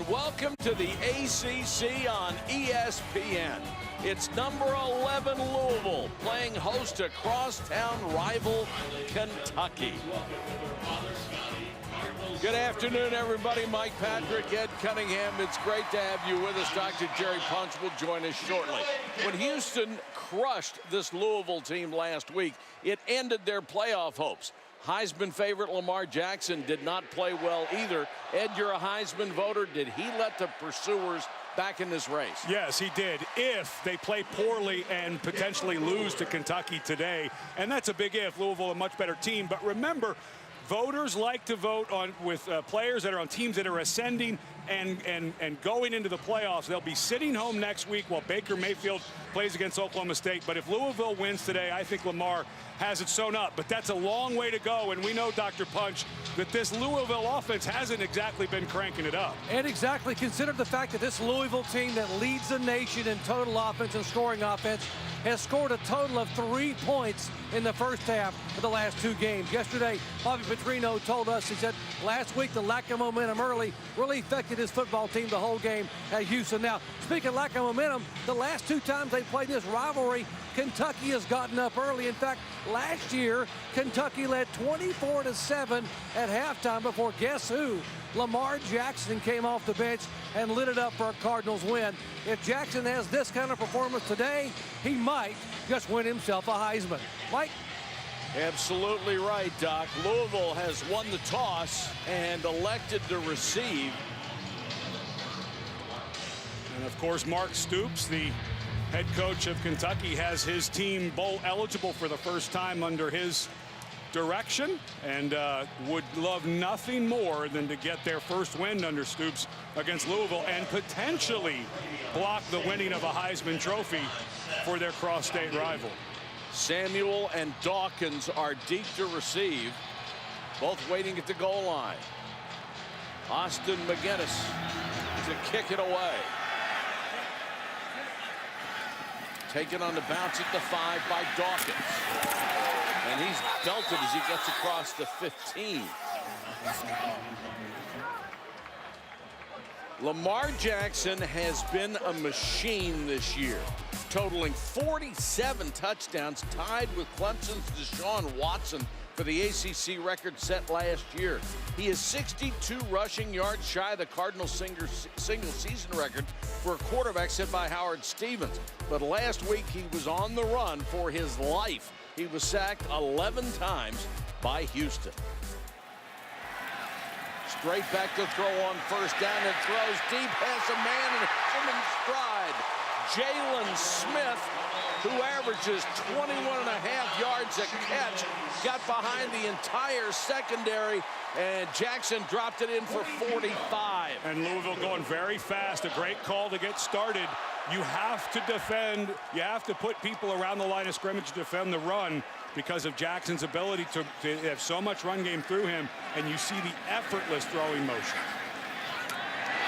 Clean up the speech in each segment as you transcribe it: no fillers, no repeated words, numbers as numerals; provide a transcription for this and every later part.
welcome to the ACC on ESPN. It's number 11 Louisville playing host to crosstown rival Kentucky. Good afternoon, everybody. Mike Patrick, Ed Cunningham. It's great to have you with us. Dr. Jerry Punch will join us shortly. When Houston crushed this Louisville team last week, it ended their playoff hopes. Heisman favorite Lamar Jackson did not play well either. Ed, you're a Heisman voter. Did he let the pursuers back in this race? Yes, he did, if they play poorly and potentially lose to Kentucky today. And that's a big if. Louisville a much better team. But remember, voters like to vote on with players that are on teams that are ascending and going into the playoffs. They'll be sitting home next week while Baker Mayfield plays against Oklahoma State. But if Louisville wins today, I think Lamar has it sewn up. But that's a long way to go, and we know, Dr. Punch, that this Louisville offense hasn't exactly been cranking it up. And exactly, consider the fact that this Louisville team that leads the nation in total offense and scoring offense has scored a total of 3 points in the first half of the last 2 games. Yesterday, Bobby Petrino told us, he said last week the lack of momentum early really affected his football team the whole game at Houston. Now, speaking of lack of momentum, the last 2 times they played this rivalry, Kentucky has gotten up early. In fact, last year, Kentucky led 24-7 at halftime before, guess who? Lamar Jackson came off the bench and lit it up for a Cardinals win. If Jackson has this kind of performance today, he might just win himself a Heisman. Mike? Absolutely right, Doc. Louisville has won the toss and elected to receive. And of course, Mark Stoops, the head coach of Kentucky, has his team bowl eligible for the first time under his direction, and would love nothing more than to get their first win under Stoops against Louisville and potentially block the winning of a Heisman Trophy for their cross-state rival. Samuel and Dawkins are deep to receive, both waiting at the goal line. Austin McGinnis to kick it away. Taken on the bounce at the 5 by Dawkins. And he's belted as he gets across the 15. Lamar Jackson has been a machine this year, totaling 47 touchdowns, tied with Clemson's Deshaun Watson for the ACC record set last year. He is 62 rushing yards shy of the Cardinals single-season record for a quarterback set by Howard Stevens. But last week, he was on the run for his life. He was sacked 11 times by Houston. Straight back to throw on first down and throws deep, has a man in stride. Jalen Smith, who averages 21.5 yards a catch, got behind the entire secondary, and Jackson dropped it in for 45. And Louisville going very fast. A great call to get started. You have to defend. You have to put people around the line of scrimmage to defend the run because of Jackson's ability to have so much run game through him, and you see the effortless throwing motion.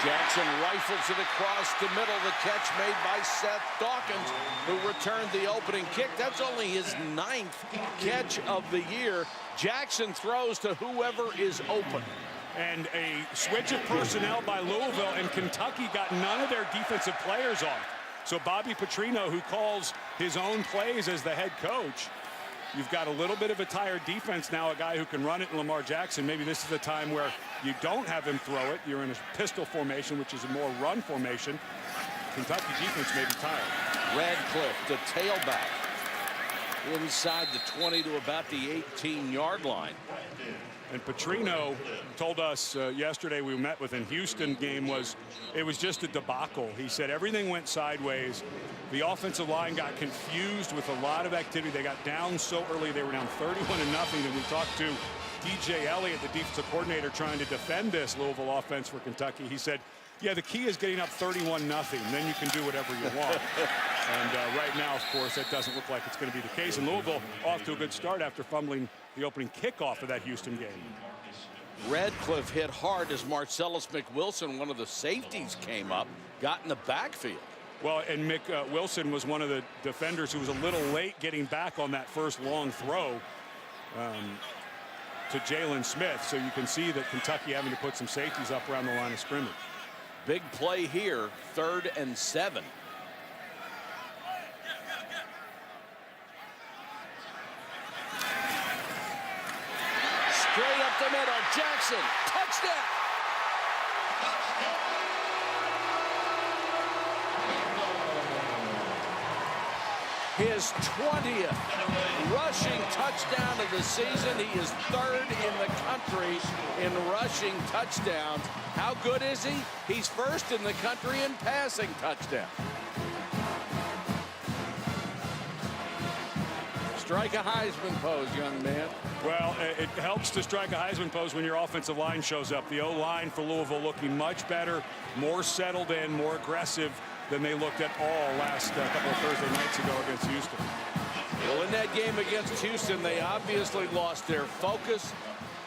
Jackson rifles it across the middle. The catch made by Seth Dawkins, who returned the opening kick. That's only his 9th catch of the year. Jackson throws to whoever is open. And a switch of personnel by Louisville, and Kentucky got none of their defensive players off. So Bobby Petrino, who calls his own plays as the head coach, you've got a little bit of a tired defense now, a guy who can run it in Lamar Jackson. Maybe this is a time where you don't have him throw it. You're in a pistol formation, which is a more run formation. Kentucky defense may be tired. Radcliffe, the tailback, inside the 20 to about the 18-yard line. And Petrino told us yesterday, we met with in Houston game, it was just a debacle. He said everything went sideways. The offensive line got confused with a lot of activity. They got down so early. They were down 31-0. And we talked to DJ Elliott, the defensive coordinator, trying to defend this Louisville offense for Kentucky. He said, yeah, the key is getting up 31-0. Then you can do whatever you want. And right now, of course, that doesn't look like it's going to be the case. And Louisville off to a good start after fumbling the opening kickoff of that Houston game. Radcliffe hit hard as Marcellus McWilson, one of the safeties, came up, got in the backfield. Well, and Wilson was one of the defenders who was a little late getting back on that first long throw to Jalen Smith. So you can see that Kentucky having to put some safeties up around the line of scrimmage. Big play here, 3rd and 7. Straight up the middle, Jackson, touchdown. His 20th rushing touchdown of the season. He is 3rd in the country in rushing touchdowns. How good is he? He's 1st in the country in passing touchdowns. Strike a Heisman pose, young man. Well, it helps to strike a Heisman pose when your offensive line shows up. The O-line for Louisville looking much better, more settled in, more aggressive than they looked at all last couple of Thursday nights ago against Houston. Well, in that game against Houston, they obviously lost their focus.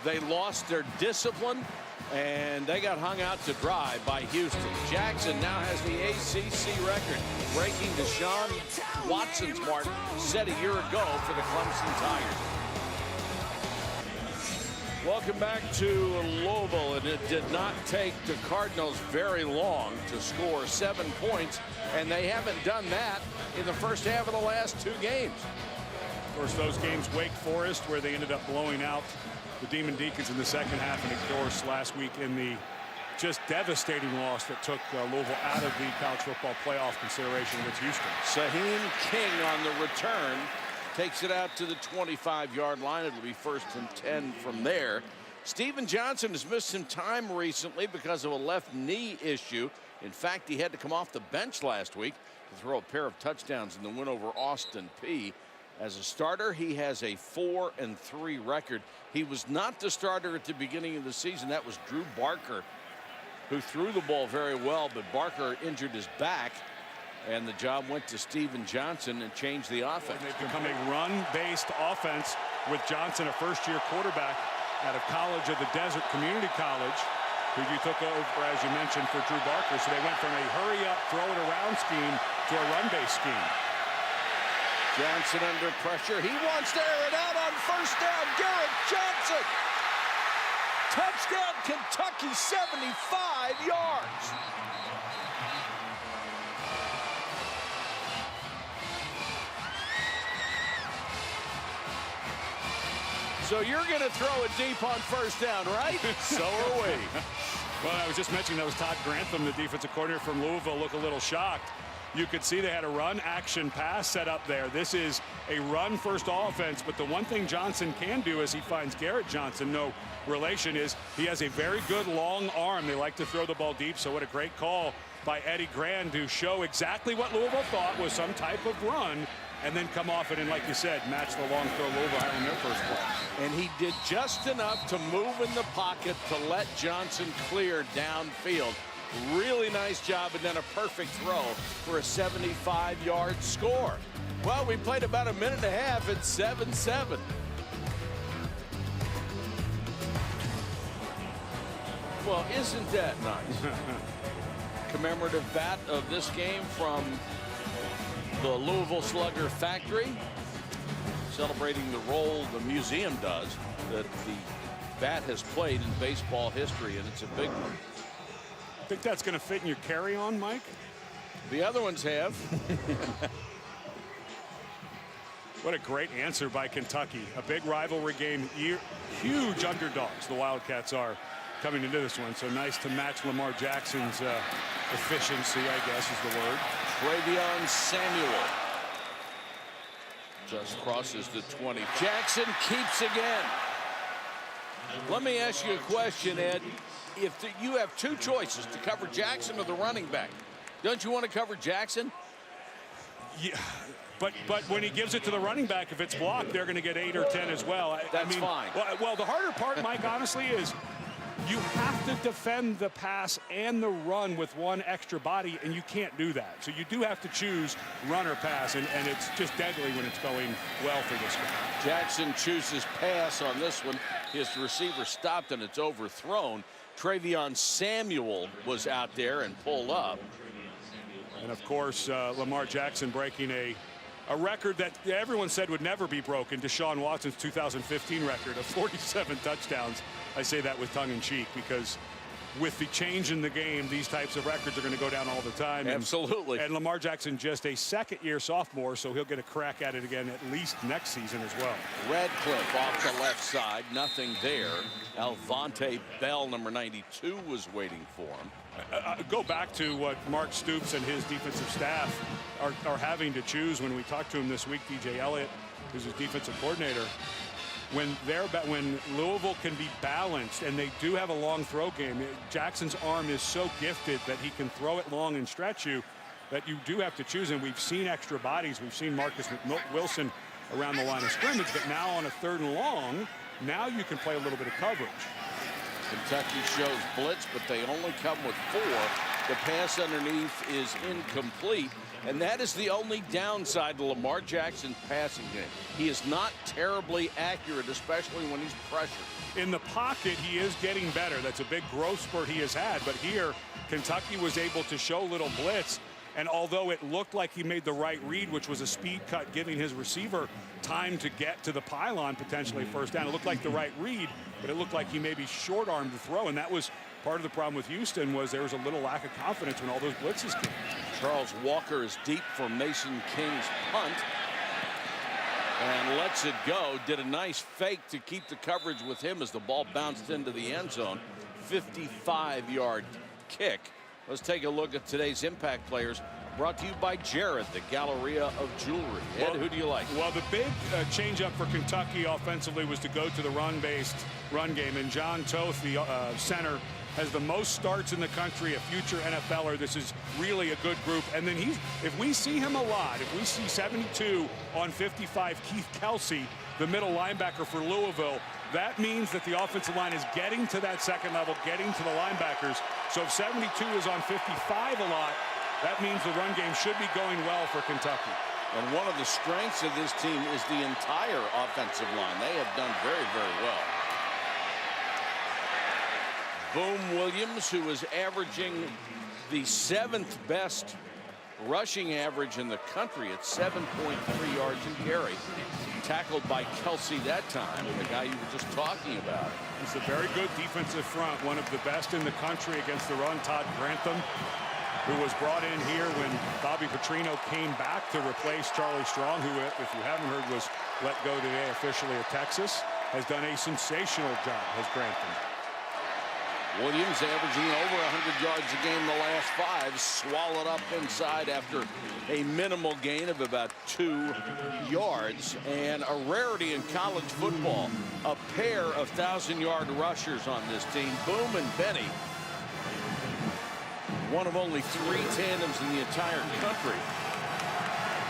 They lost their discipline, and they got hung out to dry by Houston. Jackson now has the ACC record, breaking Deshaun Watson's mark set a year ago for the Clemson Tigers. Welcome back to Louisville, and it did not take the Cardinals very long to score 7 points, and they haven't done that in the first half of the last 2 games. Of course, those games, Wake Forest, where they ended up blowing out the Demon Deacons in the second half, and of course last week in the just devastating loss that took Louisville out of the college football playoff consideration against Houston. Saheem King on the return takes it out to the 25-yard line. It'll be 1st and 10 from there. Steven Johnson has missed some time recently because of a left knee issue. In fact, he had to come off the bench last week to throw a pair of touchdowns in the win over Austin Peay. As a starter, he has a 4-3 record. He was not the starter at the beginning of the season. That was Drew Barker, who threw the ball very well, but Barker injured his back, and the job went to Steven Johnson and changed the offense. They've become a run-based offense with Johnson, a first-year quarterback out of College of the Desert Community College, who you took over, as you mentioned, for Drew Barker. So they went from a hurry-up, throw-it-around scheme to a run-based scheme. Johnson under pressure. He wants to air it out on 1st down. Garrett Johnson. Touchdown, Kentucky, 75 yards. So you're going to throw it deep on 1st down, right? So are we. Well, I was just mentioning that was Todd Grantham, the defensive coordinator from Louisville, look a little shocked. You could see they had a run action pass set up there. This is a run first offense, but the one thing Johnson can do as he finds Garrett Johnson, no relation, is he has a very good long arm. They like to throw the ball deep, so what a great call by Eddie Grand to show exactly what Louisville thought was some type of run, and then come off it and, like you said, match the long throw Louisville had on their first play. And he did just enough to move in the pocket to let Johnson clear downfield. Really nice job, and then a perfect throw for a 75-yard score. Well, we played about a minute and a half at 7-7. Well, isn't that nice? Commemorative bat of this game from the Louisville Slugger factory, celebrating the role the museum does that the bat has played in baseball history, and it's a big one. Think that's going to fit in your carry-on, Mike? The other ones have. What a great answer by Kentucky. A big rivalry game. Huge underdogs, the Wildcats are coming into this one. So nice to match Lamar Jackson's efficiency, I guess is the word. Travion Samuel just crosses the 20. Jackson keeps again. Let me ask you a question, Ed. If you have 2 choices to cover Jackson or the running back, don't you want to cover Jackson? Yeah, but when he gives it to the running back, if it's blocked, they're going to get 8 or 10 as well. That's fine. Well, the harder part, Mike, honestly, is you have to defend the pass and the run with one extra body, and you can't do that. So you do have to choose run or pass, and it's just deadly when it's going well for this guy. Jackson chooses pass on this one. His receiver stopped, and it's overthrown. Travion Samuel was out there and pulled up. And of course, Lamar Jackson breaking a record that everyone said would never be broken. Deshaun Watson's 2015 record of 47 touchdowns. I say that with tongue in cheek because with the change in the game, these types of records are going to go down all the time. Absolutely. And Lamar Jackson, just a second-year sophomore, so he'll get a crack at it again at least next season as well. Radcliffe off the left side, nothing there. Alvante Bell, number 92, was waiting for him. Go back to what Mark Stoops and his defensive staff are having to choose. When we talked to him this week, DJ Elliott, who's his defensive coordinator, when Louisville can be balanced and they do have a long throw game, Jackson's arm is so gifted that he can throw it long and stretch you, that you do have to choose. And we've seen extra bodies. We've seen Marcus Wilson around the line of scrimmage, but now on a 3rd and long, now you can play a little bit of coverage. Kentucky shows blitz, but they only come with 4. The pass underneath is incomplete, and that is the only downside to Lamar Jackson's passing game. He is not terribly accurate, especially when he's pressured. In the pocket, he is getting better. That's a big growth spurt he has had, but here, Kentucky was able to show little blitz, and although it looked like he made the right read, which was a speed cut, giving his receiver time to get to the pylon, potentially first down, it looked like the right read, but it looked like he maybe short-armed the throw, and that was part of the problem with Houston, was there was a little lack of confidence when all those blitzes came. Charles Walker is deep for Mason King's punt and lets it go. Did a nice fake to keep the coverage with him as the ball bounced into the end zone. 55-yard kick. Let's take a look at today's impact players, brought to you by Jared, the Galleria of Jewelry. Ed, who do you like? Well, the big change-up for Kentucky offensively was to go to the run-based run game, and John Toth, the center, has the most starts in the country, a future NFLer. This is really a good group. And then if we see him a lot, if we see 72 on 55 Keith Kelsey, the middle linebacker for Louisville, that means that the offensive line is getting to that second level, getting to the linebackers. So if 72 is on 55 a lot, that means the run game should be going well for Kentucky. And one of the strengths of this team is the entire offensive line. They have done very, very well. Boom Williams, who is averaging the 7th best rushing average in the country at 7.3 yards a carry. Tackled by Kelsey that time, the guy you were just talking about. He's a very good defensive front, one of the best in the country against the run. Todd Grantham, who was brought in here when Bobby Petrino came back to replace Charlie Strong, who, if you haven't heard, was let go today officially at Texas, has done a sensational job, has Grantham. Williams averaging over 100 yards a game the last 5, swallowed up inside after a minimal gain of about 2 yards. And a rarity in college football, a pair of 1,000-yard rushers on this team, Boom and Benny. One of only 3 tandems in the entire country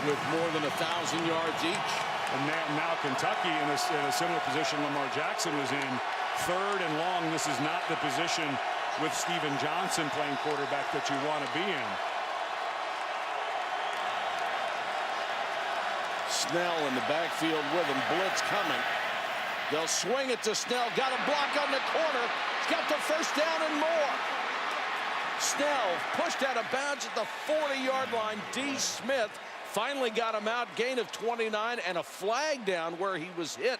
with more than 1,000 yards each. And now Kentucky in a similar position Lamar Jackson was in. 3rd and long. This is not the position with Steven Johnson playing quarterback that you want to be in. Snell in the backfield with him. Blitz coming. They'll swing it to Snell. Got a block on the corner. He's got the first down and more. Snell pushed out of bounds at the 40-yard line. D. Smith finally got him out. Gain of 29 and a flag down where he was hit.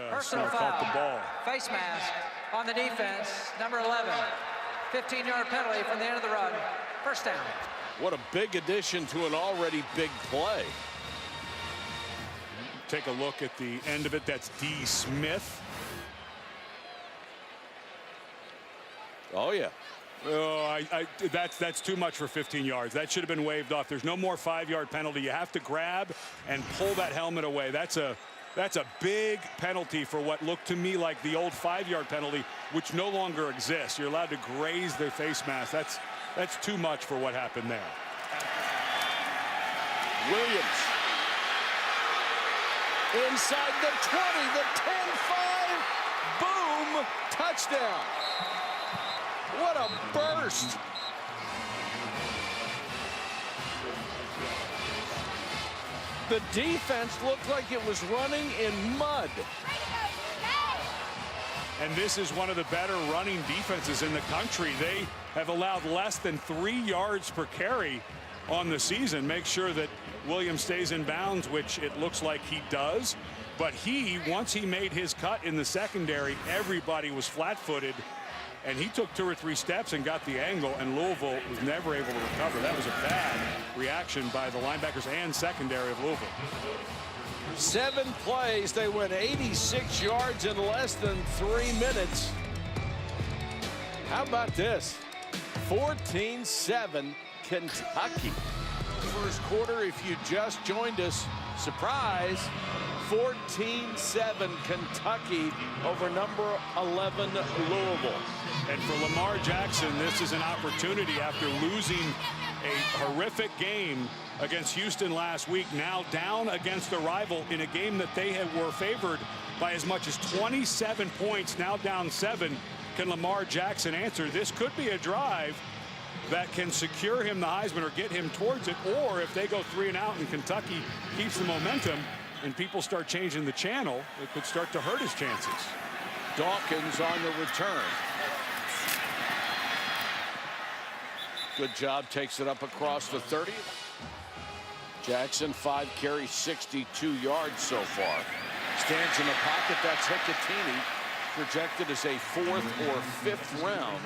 Personal foul, the ball. Face mask on the defense, number 11. 15-yard penalty from the end of the run. First down. What a big addition to an already big play. Take a look at the end of it. That's D. Smith. Oh, yeah. Oh, that's too much for 15 yards. That should have been waved off. There's no more 5-yard penalty. You have to grab and pull that helmet away. That's a big penalty for what looked to me like the old 5-yard penalty, which no longer exists. You're allowed to graze their face mask. That's too much for what happened there. Williams. Inside the 20, the 10-5. Boom. Touchdown. What a burst. The defense looked like it was running in mud. And this is one of the better running defenses in the country. They have allowed less than 3 yards per carry on the season. Make sure that Williams stays in bounds, which it looks like he does. But once he made his cut in the secondary, everybody was flat-footed, and he took 2 or 3 steps and got the angle, and Louisville was never able to recover. That was a bad reaction by the linebackers and secondary of Louisville. 7 plays, they went 86 yards in less than 3 minutes. How about this? 14-7 Kentucky. First quarter, if you just joined us, surprise, 14-7 Kentucky over number 11 Louisville. And for Lamar Jackson, this is an opportunity after losing a horrific game against Houston last week, now down against a rival in a game that they were favored by as much as 27 points, now down 7. Can Lamar Jackson answer? This could be a drive that can secure him the Heisman or get him towards it, or if they go 3 and out and Kentucky keeps the momentum and people start changing the channel, it could start to hurt his chances. Dawkins on the return. Good job, takes it up across the 30. Jackson 5 carries, 62 yards so far. Stands in the pocket, that's Hicatini, projected as a 4th or 5th round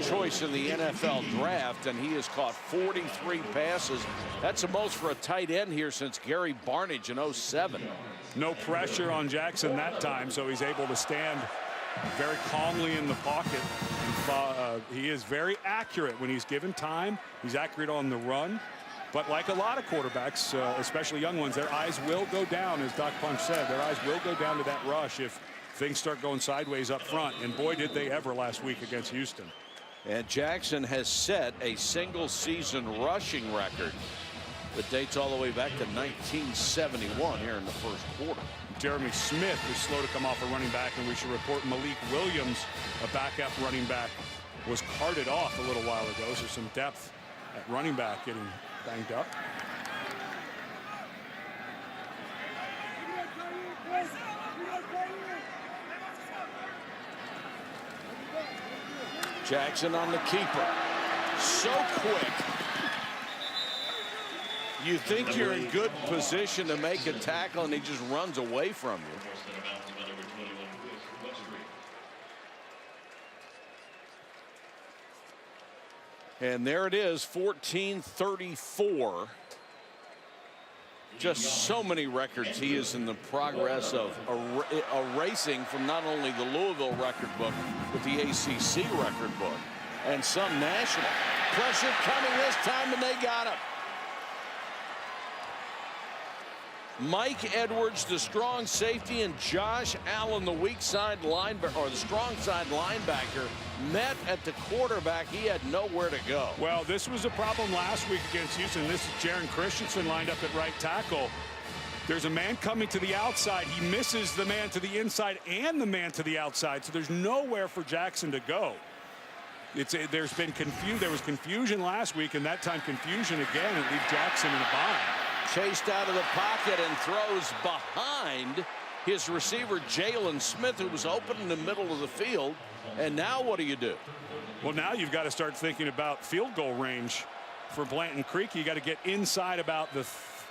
choice in the NFL draft, and he has caught 43 passes. That's the most for a tight end here since Gary Barnidge in 07. No pressure on Jackson that time, so he's able to stand very calmly in the pocket. He is very accurate when he's given time. He's accurate on the run. But like a lot of quarterbacks, especially young ones, their eyes will go down, as Doc Punch said. Their eyes will go down to that rush if things start going sideways up front. And boy, did they ever last week against Houston. And Jackson has set a single-season rushing record that dates all the way back to 1971 here in the first quarter. Jeremy Smith is slow to come off a running back, and we should report Malik Williams, a backup running back, was carted off a little while ago. So some depth at running back getting banged up. Jackson on the keeper. So quick. You think you're in good position to make a tackle, and he just runs away from you. And there it is, 14-34. Just so many records he is in the progress of erasing from not only the Louisville record book, but the ACC record book, and some national. Pressure coming this time, and they got him. Mike Edwards, the strong safety, and Josh Allen, the weak side linebacker, or the strong side linebacker, met at the quarterback. He had nowhere to go. Well, this was a problem last week against Houston. This is Jaron Christensen lined up at right tackle. There's a man coming to the outside. He misses the man to the inside and the man to the outside, so there's nowhere for Jackson to go. There's been there was confusion last week, and that time confusion again. It leaves Jackson in a bind. Chased out of the pocket and throws behind his receiver, Jalen Smith, who was open in the middle of the field. And now what do? Well, now you've got to start thinking about field goal range for Blanton Creek. You got to get inside about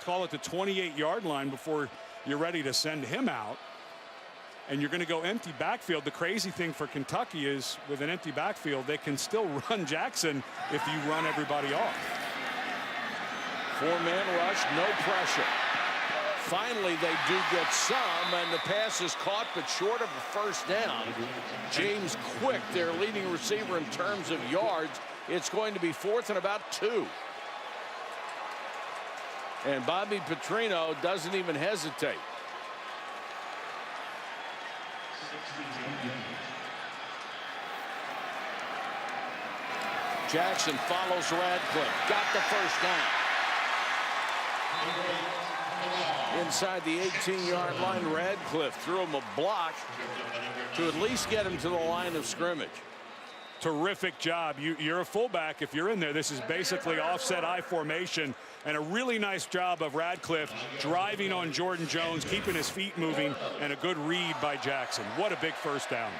call it the 28-yard line before you're ready to send him out. And you're going to go empty backfield. The crazy thing for Kentucky is with an empty backfield, they can still run Jackson if you run everybody off. 4-man rush, no pressure. Finally, they do get some, and the pass is caught, but short of a first down. James Quick, their leading receiver in terms of yards. It's going to be 4th and about 2. And Bobby Petrino doesn't even hesitate. Jackson follows Radcliffe. Got the first down. Inside the 18-yard line, Radcliffe threw him a block to at least get him to the line of scrimmage. Terrific job. You're a fullback. If you're in there, this is basically offset I formation, and a really nice job of Radcliffe driving on Jordan Jones, keeping his feet moving, and a good read by Jackson. What a big first down.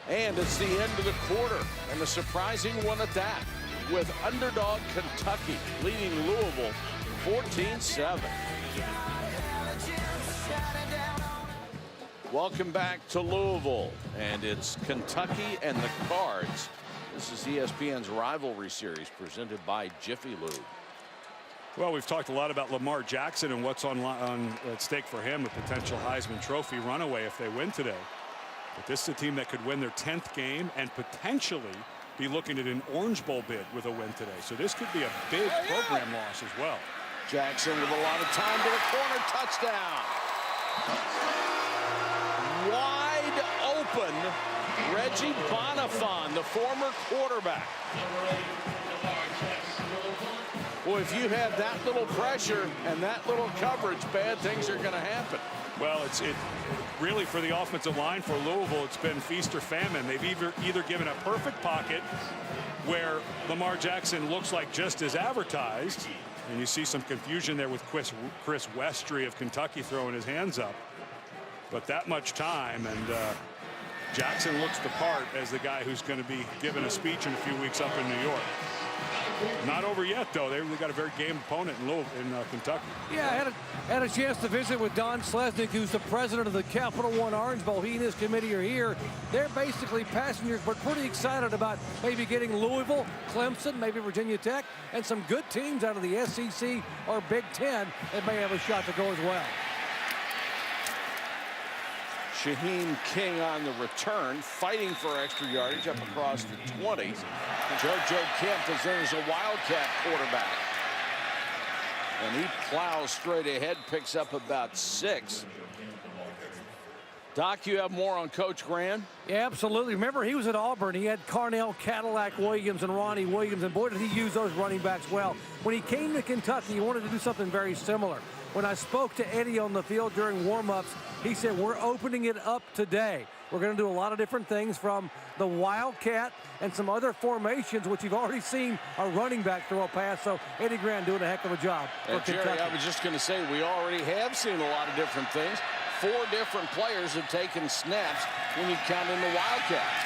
And it's the end of the quarter, and a surprising one at that, with underdog Kentucky leading Louisville 14-7. Welcome back to Louisville, and it's Kentucky and the Cards. This is ESPN's rivalry series presented by Jiffy Lube. Well, we've talked a lot about Lamar Jackson and what's on at stake for him, a potential Heisman Trophy runaway if they win today. But this is a team that could win their 10th game and potentially be looking at an Orange Bowl bid with a win today. So this could be a big program loss as well. Jackson with a lot of time to the corner, touchdown. Wide open, Reggie Bonifon, the former quarterback. Well, if you have that little pressure and that little coverage, bad things are going to happen. Well, it's really for the offensive line for Louisville, it's been feast or famine. They've either given a perfect pocket where Lamar Jackson looks like just as advertised, and you see some confusion there with Chris Westry of Kentucky throwing his hands up. But that much time, and Jackson looks the part as the guy who's going to be giving a speech in a few weeks up in New York. Not over yet, though. They got a very game opponent in Kentucky. Yeah, I had a chance to visit with Don Slesnick, who's the president of the Capital One Orange Bowl. He and his committee are here. They're basically passengers, but pretty excited about maybe getting Louisville, Clemson, maybe Virginia Tech, and some good teams out of the SEC or Big Ten that may have a shot to go as well. Shaheem King on the return, fighting for extra yardage up across the 20. JoJo Kemp is in as a Wildcat quarterback. And he plows straight ahead, picks up about 6. Doc, you have more on Coach Grand? Yeah, absolutely. Remember, he was at Auburn. He had Carnell, Cadillac Williams, and Ronnie Williams, and boy, did he use those running backs well. When he came to Kentucky, he wanted to do something very similar. When I spoke to Eddie on the field during warm-ups, he said, we're opening it up today. We're going to do a lot of different things, from the Wildcat and some other formations, which you've already seen a running back throw a pass. So Eddie Grand doing a heck of a job for Jerry, Kentucky. I was just going to say, we already have seen a lot of different things. 4 different players have taken snaps when you count in the Wildcats.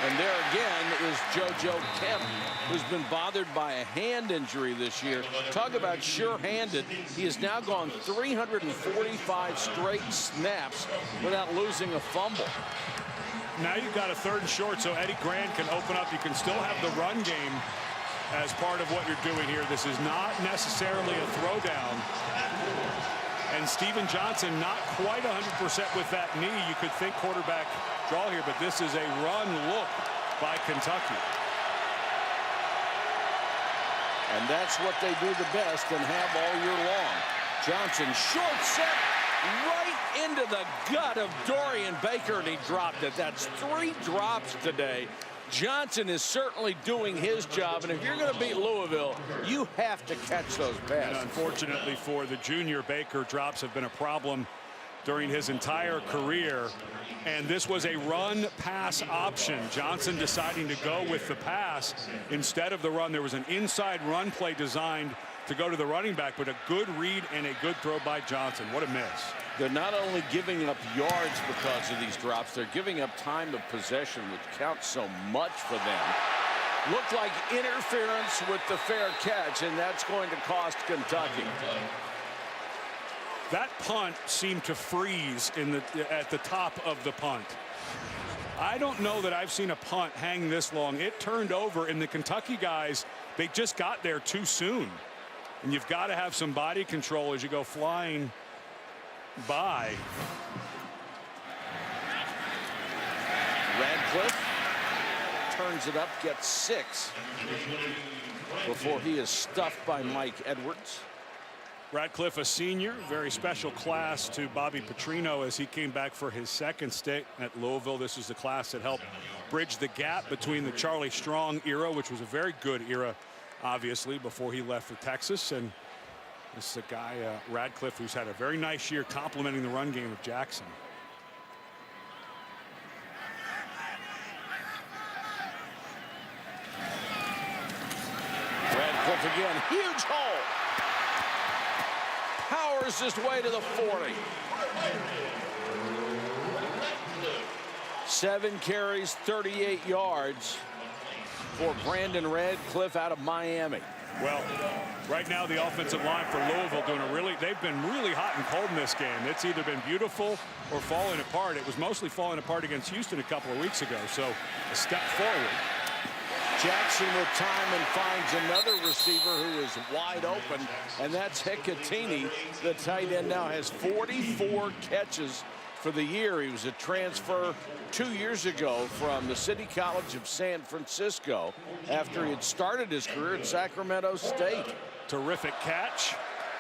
And there again is JoJo Kemp, who's been bothered by a hand injury this year. Talk about sure-handed. He has now gone 345 straight snaps without losing a fumble. Now you've got a 3rd and short, so Eddie Grand can open up. You can still have the run game as part of what you're doing here. This is not necessarily a throwdown. And Steven Johnson not quite 100% with that knee. You could think quarterback draw here, but this is a run look by Kentucky. And that's what they do the best and have all year long. Johnson, short set, right into the gut of Dorian Baker, and he dropped it. That's 3 drops today. Johnson is certainly doing his job, and if you're going to beat Louisville, you have to catch those passes. And unfortunately for the junior, Baker, drops have been a problem during his entire career, and this was a run-pass option. Johnson deciding to go with the pass instead of the run. There was an inside run play designed to go to the running back, but a good read and a good throw by Johnson. What a miss. They're not only giving up yards because of these drops, they're giving up time of possession, which counts so much for them. Looked like interference with the fair catch, and that's going to cost Kentucky. That punt seemed to freeze at the top of the punt. I don't know that I've seen a punt hang this long. It turned over, and the Kentucky guys, they just got there too soon. And you've got to have some body control as you go flying by. Radcliffe turns it up, gets 6 before he is stuffed by Mike Edwards. Radcliffe, a senior, very special class to Bobby Petrino as he came back for his 2nd stint at Louisville. This is the class that helped bridge the gap between the Charlie Strong era, which was a very good era, obviously, before he left for Texas. And this is a guy, Radcliffe, who's had a very nice year complementing the run game of Jackson. Radcliffe again, huge hole. Powers his way to the 40. 7 carries, 38 yards for Brandon Radcliffe out of Miami. Well, right now the offensive line for Louisville they've been really hot and cold in this game. It's either been beautiful or falling apart. It was mostly falling apart against Houston a couple of weeks ago. So a step forward. Jackson with time and finds another receiver who is wide open, and that's Hecatini. The tight end now has 44 catches for the year. He was a transfer 2 years ago from the City College of San Francisco after he had started his career at Sacramento State. Terrific catch,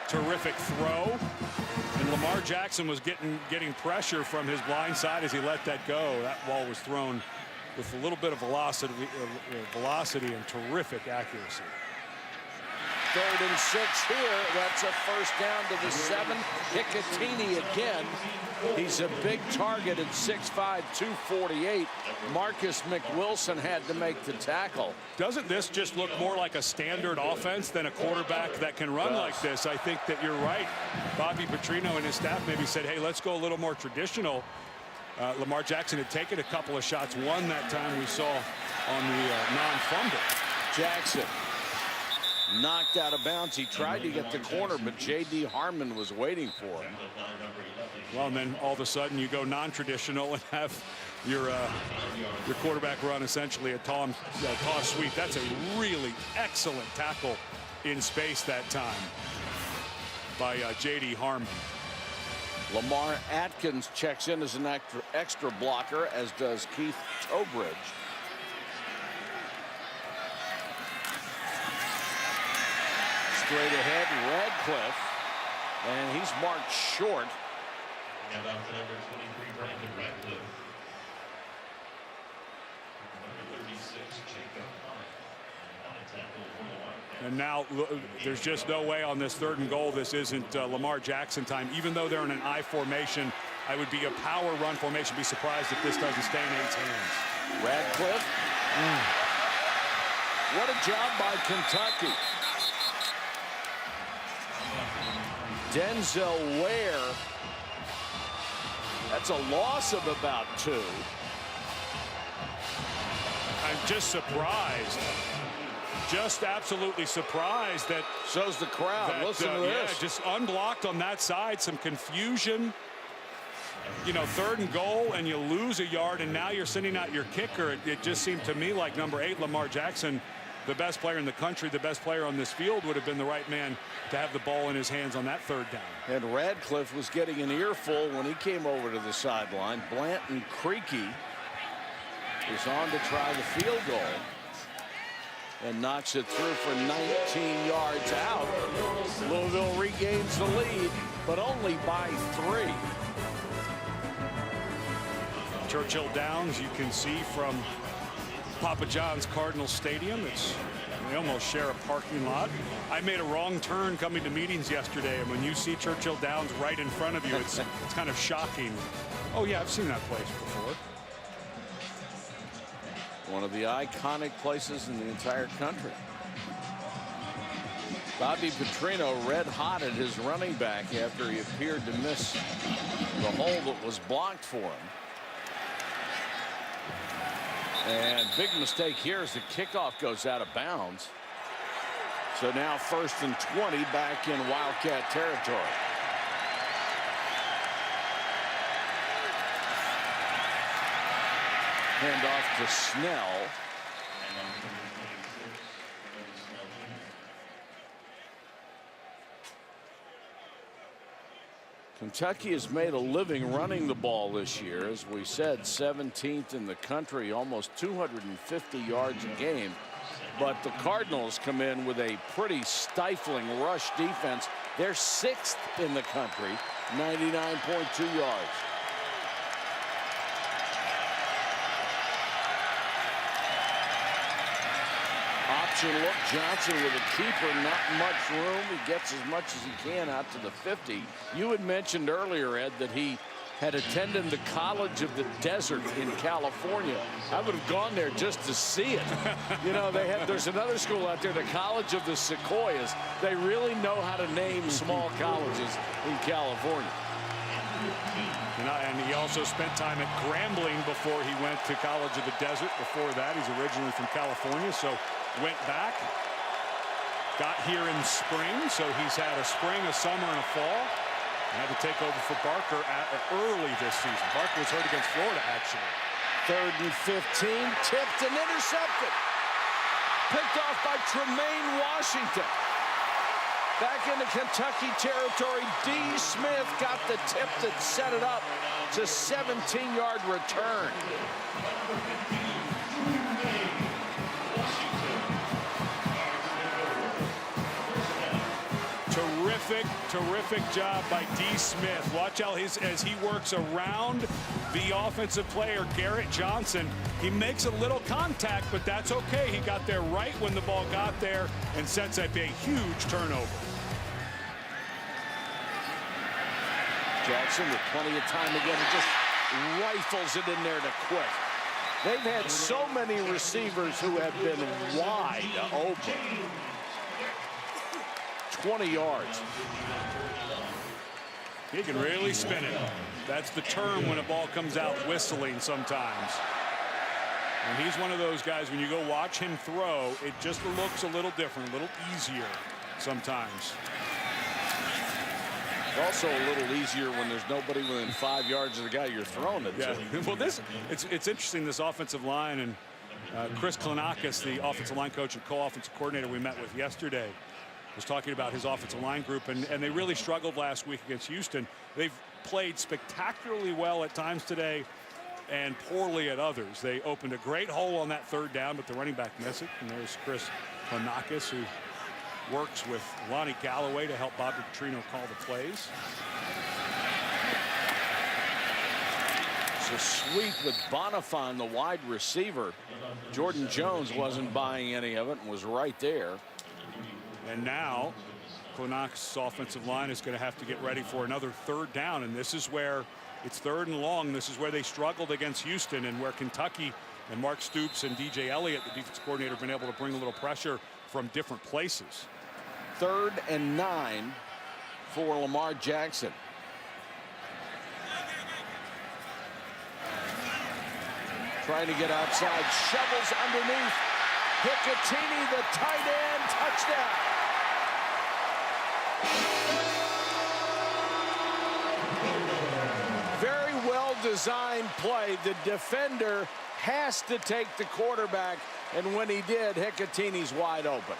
terrific throw, and Lamar Jackson was getting pressure from his blind side as he let that go. That ball was thrown with a little bit of velocity and terrific accuracy. 3rd and 6 here. That's a first down to the 7. Hecatini again. He's a big target at 6'5", 248. Marcus McWilson had to make the tackle. Doesn't this just look more like a standard offense than a quarterback that can run like this? I think that you're right. Bobby Petrino and his staff maybe said, hey, let's go a little more traditional. Lamar Jackson had taken a couple of shots. One that time we saw on the non-fumble. Jackson knocked out of bounds. He tried to get the corner, but J.D. Harmon was waiting for him. Well, and then all of a sudden you go non-traditional and have your quarterback run essentially a toss sweep. That's a really excellent tackle in space that time by J.D. Harmon. Lamar Atkins checks in as an extra blocker, as does Keith Tobridge. Straight ahead, Radcliffe, and he's marked short. And off to number 23, Brandon Radcliffe. Number 36, Jacob Hunt. On a tackle for the Wildcats. And now there's just no way on this 3rd and goal this isn't Lamar Jackson time. Even though they're in an I formation, I would be a power run formation. Be surprised if this doesn't stay in 8's hands. Radcliffe. What a job by Kentucky. Denzel Ware. That's a loss of about 2. I'm just surprised. Just absolutely surprised that. So's the crowd. Listen to this. Yeah, just unblocked on that side. Some confusion. You know, 3rd and goal, and you lose a yard, and now you're sending out your kicker. It just seemed to me like number 8, Lamar Jackson, the best player in the country, the best player on this field, would have been the right man to have the ball in his hands on that 3rd down. And Radcliffe was getting an earful when he came over to the sideline. Blanton Creaky is on to try the field goal and knocks it through for 19 yards out. Louisville regains the lead, but only by 3. Churchill Downs, you can see from Papa John's Cardinal Stadium. We almost share a parking lot. I made a wrong turn coming to meetings yesterday, and when you see Churchill Downs right in front of you, it's kind of shocking. Oh yeah, I've seen that place before. One of the iconic places in the entire country. Bobby Petrino red hot at his running back after he appeared to miss the hole that was blocked for him. And big mistake here as the kickoff goes out of bounds. So now 1st and 20 back in Wildcat territory. Hand off to Snell. Kentucky has made a living running the ball this year. As we said, 17th in the country, almost 250 yards a game. But the Cardinals come in with a pretty stifling rush defense. They're 6th in the country, 99.2 yards. Option look, Johnson with a keeper, not much room. He gets as much as he can out to the 50. You had mentioned earlier, Ed, that he had attended the College of the Desert in California. I would have gone there just to see it. You know, there's another school out there, the College of the Sequoias. They really know how to name small colleges in California. And he also spent time at Grambling before he went to College of the Desert. Before that, he's originally from California, so went back. got here in spring, so he's had a spring, a summer, and a fall. Had to take over for Barker early this season. Barker was hurt against Florida, actually. 3rd and 15, tipped and intercepted. Picked off by Tremaine Washington. Back into Kentucky territory. D. Smith got the tip that set it up. It's a 17-yard return. Terrific job by D. Smith. Watch out as he works around the offensive player, Garrett Johnson. He makes a little contact, but that's okay. He got there right when the ball got there and sets up a huge turnover. Jackson with plenty of time again and just rifles it in there to quick. They've had so many receivers who have been wide open. 20 yards. He can really spin it. That's the term when a ball comes out whistling sometimes. And he's one of those guys, when you go watch him throw, it just looks a little different, a little easier sometimes. Also a little easier when there's nobody within 5 yards of the guy you're throwing it to. Well, it's interesting, this offensive line, and Chris Klonakis, the offensive line coach and co-offensive coordinator we met with yesterday, was talking about his offensive line group, and they really struggled last week against Houston. They've played spectacularly well at times today and poorly at others. They opened a great hole on that 3rd down, but the running back missed it. And there's Chris Klonakis, who works with Lonnie Galloway to help Bobby Petrino call the plays. It's a sweep with Bonifant, the wide receiver. Jordan Jones wasn't buying any of it and was right there. And now Klonakis' offensive line is going to have to get ready for another 3rd down. And this is where it's 3rd and long. This is where they struggled against Houston, and where Kentucky and Mark Stoops and DJ Elliott, the defense coordinator, have been able to bring a little pressure from different places. 3rd and 9 for Lamar Jackson. Trying to get outside, shovels underneath. Hicatini, the tight end, touchdown. Very well designed play. The defender has to take the quarterback, and when he did, Hicatini's wide open.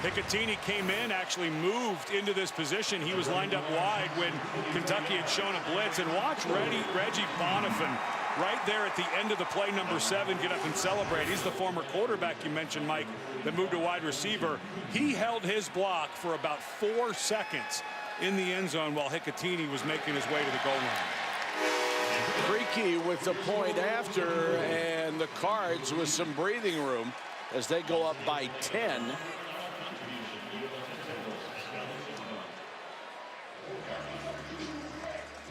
Hicatini came in, actually moved into this position. He was lined up wide when Kentucky had shown a blitz. And watch Reggie Bonifant right there at the end of the play, number 7, get up and celebrate. He's the former quarterback you mentioned, Mike, that moved to wide receiver. He held his block for about 4 seconds in the end zone while Hicatini was making his way to the goal line. Creaky with the point after, and the Cards with some breathing room as they go up by 10.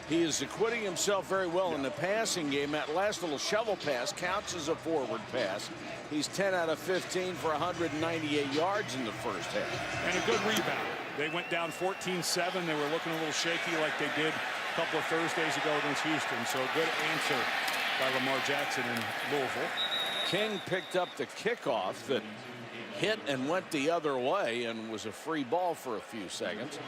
He is acquitting himself very well in the passing game. That last little shovel pass counts as a forward pass. He's 10 out of 15 for 198 yards in the first half. And a good rebound. They went down 14-7. They were looking a little shaky like they did a couple of Thursdays ago against Houston. So a good answer by Lamar Jackson in Louisville. King picked up the kickoff that hit and went the other way and was a free ball for a few seconds.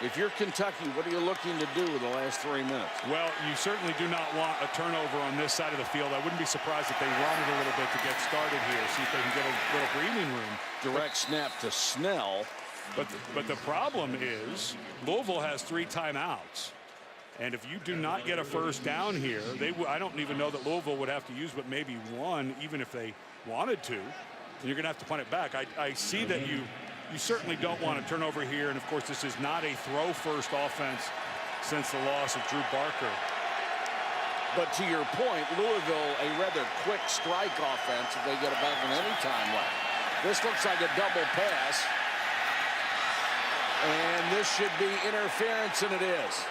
If you're Kentucky, what are you looking to do with the last 3 minutes? Well, you certainly do not want a turnover on this side of the field. I wouldn't be surprised if they run it a little bit to get started here, see if they can get a little breathing room. Direct snap to Snell. But the problem is Louisville has 3 timeouts. And if you do not get a first down here, I don't even know that Louisville would have to use but maybe 1, even if they wanted to. And you're going to have to punt it back. I see that you certainly don't want to turn over here. And, of course, this is not a throw-first offense since the loss of Drew Barker. But to your point, Louisville, a rather quick strike offense if they get it back in any time left. This looks like a double pass. And this should be interference, and it is.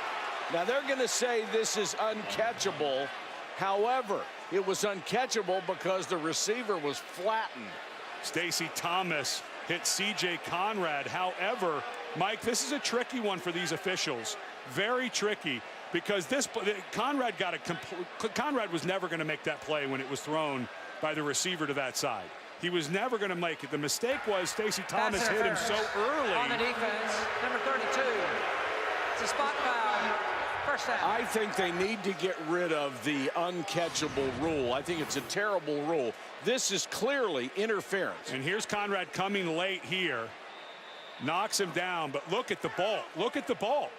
Now, they're going to say this is uncatchable. However, it was uncatchable because the receiver was flattened. Stacey Thomas hit C.J. Conrad. However, Mike, this is a tricky one for these officials. Very tricky, because Conrad got a Conrad was never going to make that play when it was thrown by the receiver to that side. he was never going to make it. The mistake was Stacey Thomas hit him so early. On the defense, number 32. It's a spot foul. First down. I think they need to get rid of the uncatchable rule. I think it's a terrible rule. This is clearly interference. And here's Conrad coming late here. Knocks him down, but look at the ball. Look at the ball.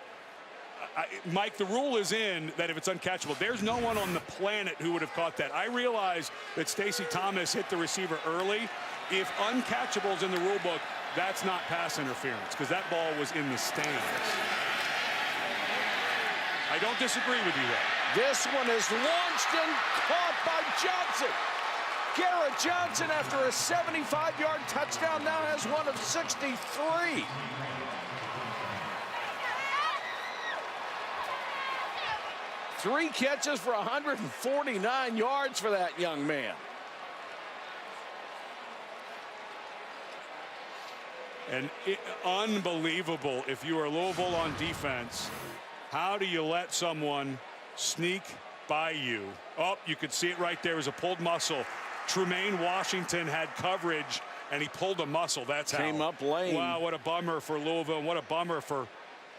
Mike, the rule is in that if it's uncatchable, there's no one on the planet who would have caught that. I realize that Stacey Thomas hit the receiver early. If uncatchable is in the rule book, that's not pass interference because that ball was in the stands. I don't disagree with you there. This one is launched and caught by Johnson. Garrett Johnson, after a 75-yard touchdown, now has one of 63. Three catches for 149 yards for that young man. And unbelievable if you are Louisville on defense. How do you let someone sneak by you? Oh, you could see it right there. It was a pulled muscle. Trumaine Washington had coverage, and he pulled a muscle. That's how. Came up lane. Wow, what a bummer for Louisville, and what a bummer for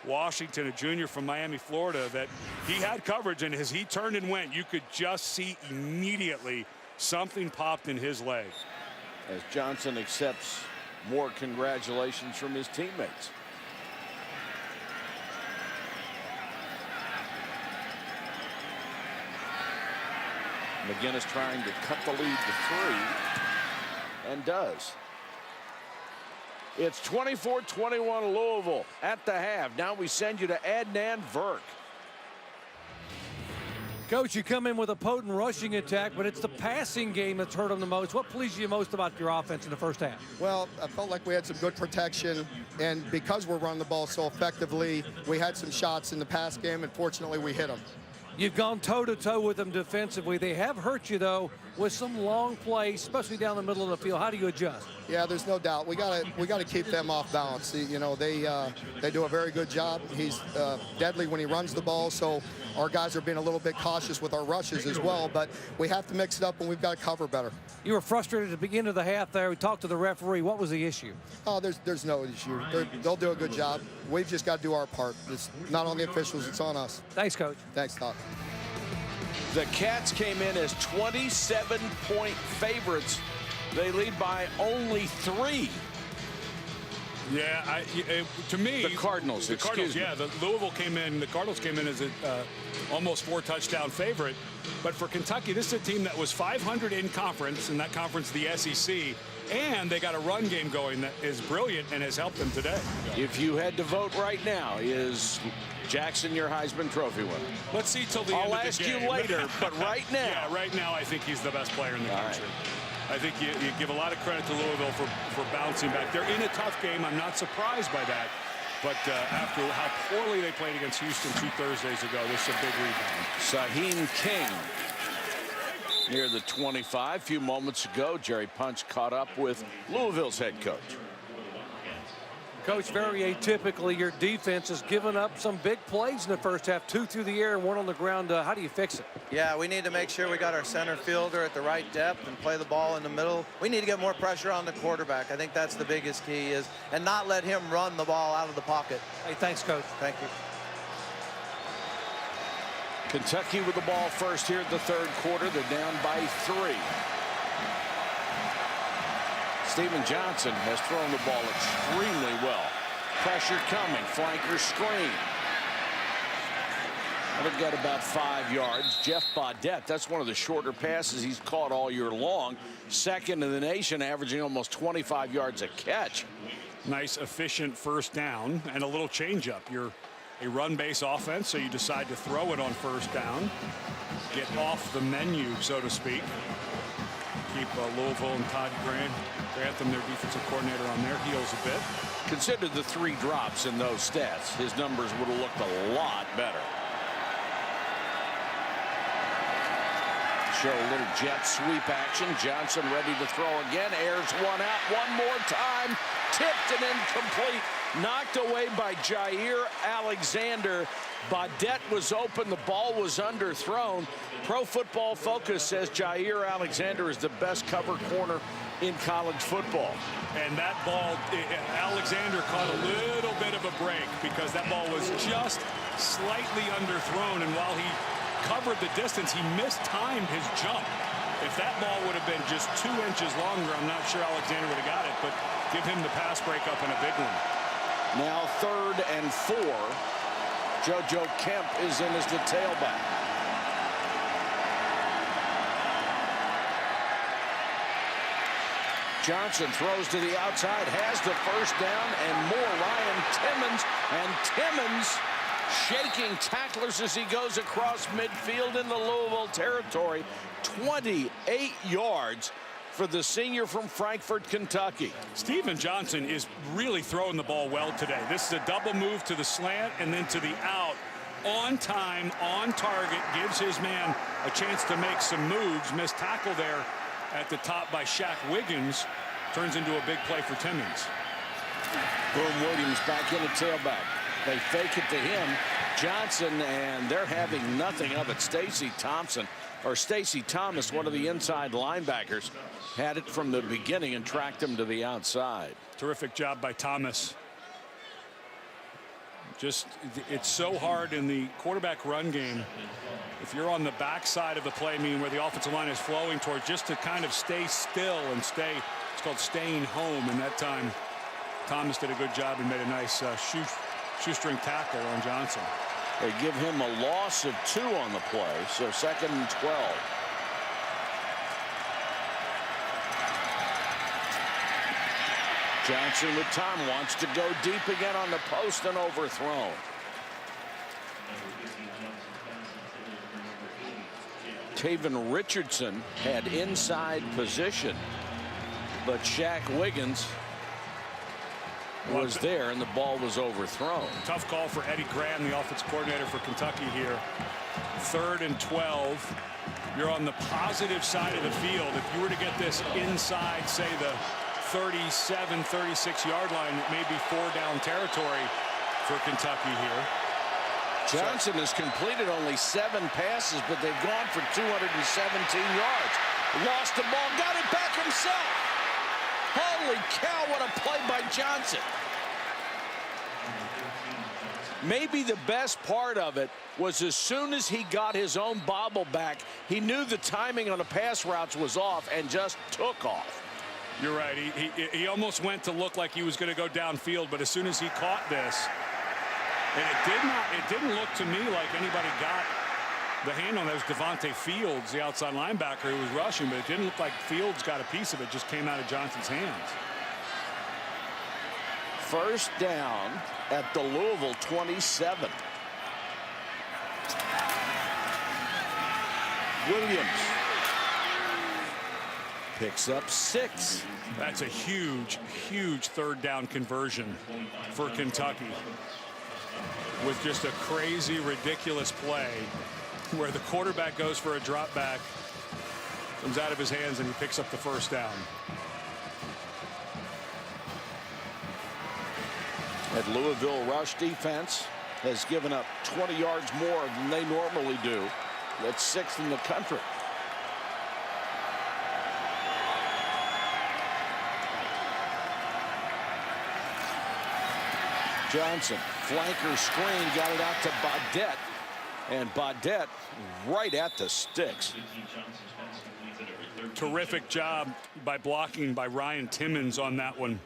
Washington, a junior from Miami, Florida, that he had coverage, and as he turned and went, you could just see immediately something popped in his leg. As Johnson accepts more congratulations from his teammates. McGinnis trying to cut the lead to 3, and does. It's 24-21 Louisville at the half. Now we send you to Adnan Virk. Coach, you come in with a potent rushing attack, but it's the passing game that's hurt them the most. What pleased you most about your offense in the first half? Well, I felt like we had some good protection, and because we're running the ball so effectively, we had some shots in the pass game, and fortunately we hit them. You've gone toe-to-toe with them defensively. They have hurt you, though, with some long plays, especially down the middle of the field. How do you adjust? Yeah, there's no doubt. We gotta keep them off balance. You know, they do a very good job. He's deadly when he runs the ball, so our guys are being a little bit cautious with our rushes as well, but we have to mix it up, and we've got to cover better. You were frustrated at the beginning of the half there. We talked to the referee. What was the issue? Oh, there's no issue. They'll do a good job. We've just got to do our part. It's not on the officials, it's on us. Thanks, Coach. Thanks, Doc. The Cats came in as 27-point favorites. They lead by only 3. Yeah, to me, the Cardinals. The Cardinals, yeah. The Louisville came in. The Cardinals came in as a almost 4-touchdown favorite. But for Kentucky, this is a team that was 500 in conference, and that conference, the SEC, and they got a run game going that is brilliant and has helped them today. If you had to vote right now, is Jackson your Heisman Trophy winner? Let's see till the end of the game. I'll ask you later, but right now. Yeah, right now I think he's the best player in the country. Right. I think you give a lot of credit to Louisville for bouncing back. They're in a tough game. I'm not surprised by that. But after how poorly they played against Houston 2 Thursdays ago, this is a big rebound. Saheem King near the 25. A few moments ago, Jerry Punch caught up with Louisville's head coach. Coach, very atypically, your defense has given up some big plays in the first half, 2 through the air and 1 on the ground. How do you fix it? Yeah, we need to make sure we got our center fielder at the right depth and play the ball in the middle. We need to get more pressure on the quarterback. I think that's the biggest key and not let him run the ball out of the pocket. Hey, thanks, Coach. Thank you. Kentucky with the ball first here at the 3rd quarter. They're down by 3. Stephen Johnson has thrown the ball extremely well. Pressure coming, flanker screen. And they've got about 5 yards. Jeff Baudette, that's one of the shorter passes he's caught all year long. 2nd in the nation, averaging almost 25 yards a catch. Nice, efficient first down and a little changeup. You're a run-based offense, so you decide to throw it on first down. Get off the menu, so to speak. Keep Louisville and Todd Grantham, their defensive coordinator, on their heels a bit. Consider the 3 drops in those stats. His numbers would have looked a lot better. Show a little jet sweep action. Johnson ready to throw again. Airs one out one more time. Tipped and incomplete. Knocked away by Jair Alexander. Baudette was open. The ball was underthrown. Pro Football Focus says Jair Alexander is the best cover corner in college football. And that ball, Alexander caught a little bit of a break because that ball was just slightly underthrown. And while he covered the distance, he mistimed his jump. If that ball would have been just 2 inches longer, I'm not sure Alexander would have got it, but give him the pass breakup and a big one. Now 3rd and 4. JoJo Kemp is in as the tailback. Johnson throws to the outside, has the first down, and more. Ryan Timmons, and Timmons shaking tacklers as he goes across midfield in the Louisville territory. 28 yards for the senior from Frankfort, Kentucky. Steven Johnson is really throwing the ball well today. This is a double move to the slant and then to the out. On time, on target, gives his man a chance to make some moves. Missed tackle there at the top by Shaq Wiggins. Turns into a big play for Timmons. Boom Williams back in the tailback. They fake it to him. Johnson, and they're having nothing of it. Stacey Thomas, one of the inside linebackers, had it from the beginning and tracked him to the outside. Terrific job by Thomas. Just, it's so hard in the quarterback run game. If you're on the backside of the play, meaning where the offensive line is flowing towards, just to kind of stay still and stay, it's called staying home. And that time, Thomas did a good job and made a nice shoestring tackle on Johnson. They give him a loss of 2 on the play, so 2nd and 12. Johnson with time, wants to go deep again on the post and overthrown. Taven Richardson had inside position, but Shaq Wiggins was there and the ball was overthrown. Tough call for Eddie Graham, the offensive coordinator for Kentucky here. 3rd and 12. You're on the positive side of the field. If you were to get this inside, say the 37, 36-yard line, it may be 4-down territory for Kentucky here. Johnson has completed only 7 passes, but they've gone for 217 yards. Lost the ball, got it back himself. Holy cow, what a play by Johnson. Maybe the best part of it was as soon as he got his own bobble back, he knew the timing on the pass routes was off and just took off. You're right. He almost went to look like he was going to go downfield, but as soon as he caught this, and it didn't look to me like anybody got the hand on that. Was Devontae Fields, the outside linebacker, who was rushing, but it didn't look like Fields got a piece of it. Just came out of Johnson's hands. 1st down at the Louisville 27. Williams picks up 6. That's a huge, huge 3rd down conversion for Kentucky, with just a crazy, ridiculous play where the quarterback goes for a drop back, comes out of his hands, and he picks up the 1st down. That Louisville rush defense has given up 20 yards more than they normally do. That's 6th in the country. Johnson, flanker screen, got it out to Baudette, and Baudette right at the sticks. Terrific job by blocking by Ryan Timmons on that one.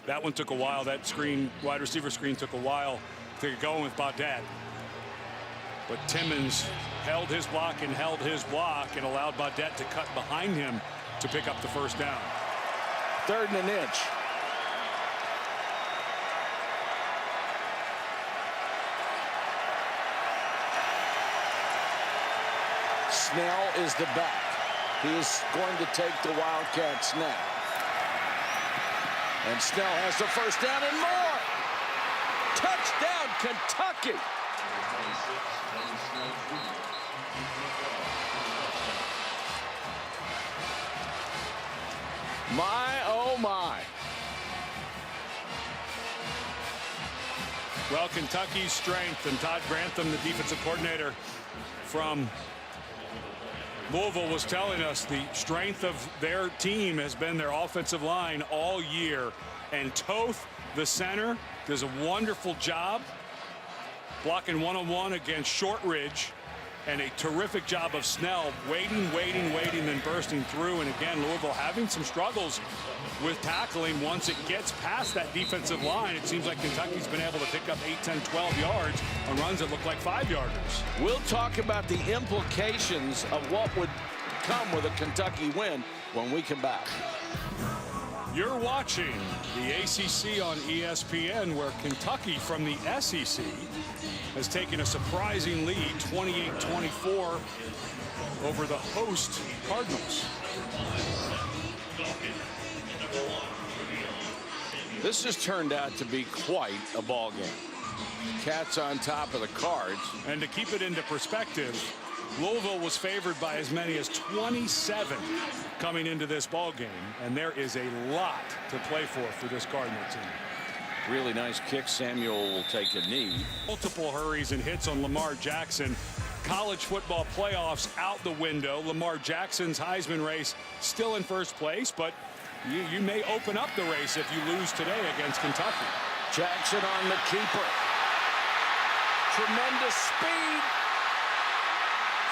That one took a while. That screen, wide receiver screen, took a while to get going with Baudette. But Timmons held his block and allowed Baudette to cut behind him to pick up the 1st down. 3rd and an inch. Snell is the back. He is going to take the Wildcat snap. And Snell has the 1st down and more. Touchdown, Kentucky. My, oh my. Well, Kentucky's strength, and Todd Grantham, the defensive coordinator from Louisville was telling us the strength of their team has been their offensive line all year. And Toth, the center, does a wonderful job blocking one-on-one against Shortridge. And a terrific job of Snell waiting, then bursting through. And again, Louisville having some struggles with tackling. Once it gets past that defensive line, it seems like Kentucky's been able to pick up 8, 10, 12 yards on runs that look like 5-yarders. We'll talk about the implications of what would come with a Kentucky win when we come back. You're watching the ACC on ESPN, where Kentucky from the SEC has taken a surprising lead, 28-24, over the host Cardinals. This has turned out to be quite a ball game. Cats on top of the Cards. And to keep it into perspective, Louisville was favored by as many as 27 coming into this ball game, and there is a lot to play for this Cardinal team. Really nice kick. Samuel will take a knee. Multiple hurries and hits on Lamar Jackson. College football playoffs out the window. Lamar Jackson's Heisman race still in first place, but you may open up the race if you lose today against Kentucky. Jackson on the keeper. Tremendous speed.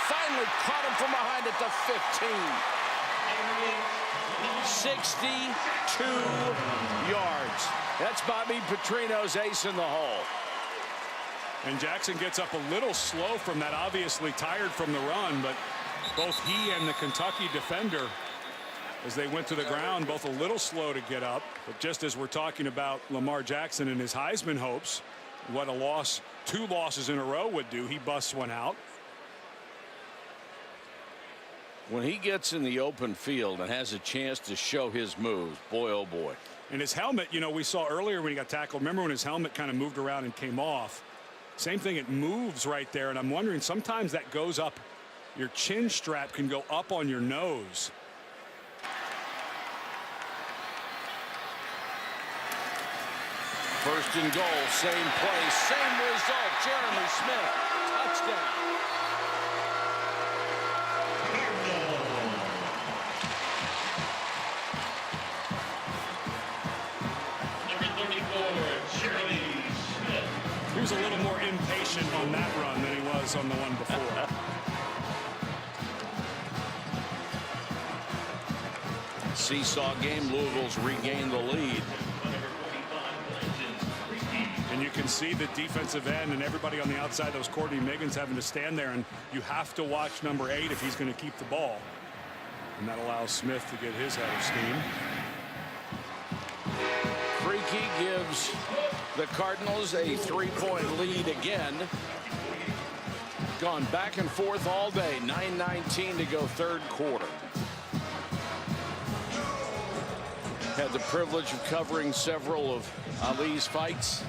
Finally caught him from behind at the 15. 62 yards. That's Bobby Petrino's ace in the hole. And Jackson gets up a little slow from that, obviously tired from the run, but both he and the Kentucky defender, as they went to the ground, both a little slow to get up. But just as we're talking about Lamar Jackson and his Heisman hopes, what a loss, 2 losses in a row would do, he busts one out. When he gets in the open field and has a chance to show his moves, boy, oh boy. And his helmet, you know, we saw earlier when he got tackled. Remember when his helmet kind of moved around and came off? Same thing, it moves right there. And I'm wondering, sometimes that goes up. Your chin strap can go up on your nose. First and goal, same play, same result. Jeremy Smith, touchdown. He was a little more impatient on that run than he was on the one before. Seesaw game. Louisville's regained the lead. And you can see the defensive end and everybody on the outside, those Courtney Miggins having to stand there, and you have to watch number 8 if he's going to keep the ball. And that allows Smith to get his head of steam. Freaky gives the Cardinals a 3-point lead again. Gone back and forth all day. 9:19 to go, third quarter. Had the privilege of covering several of Ali's fights.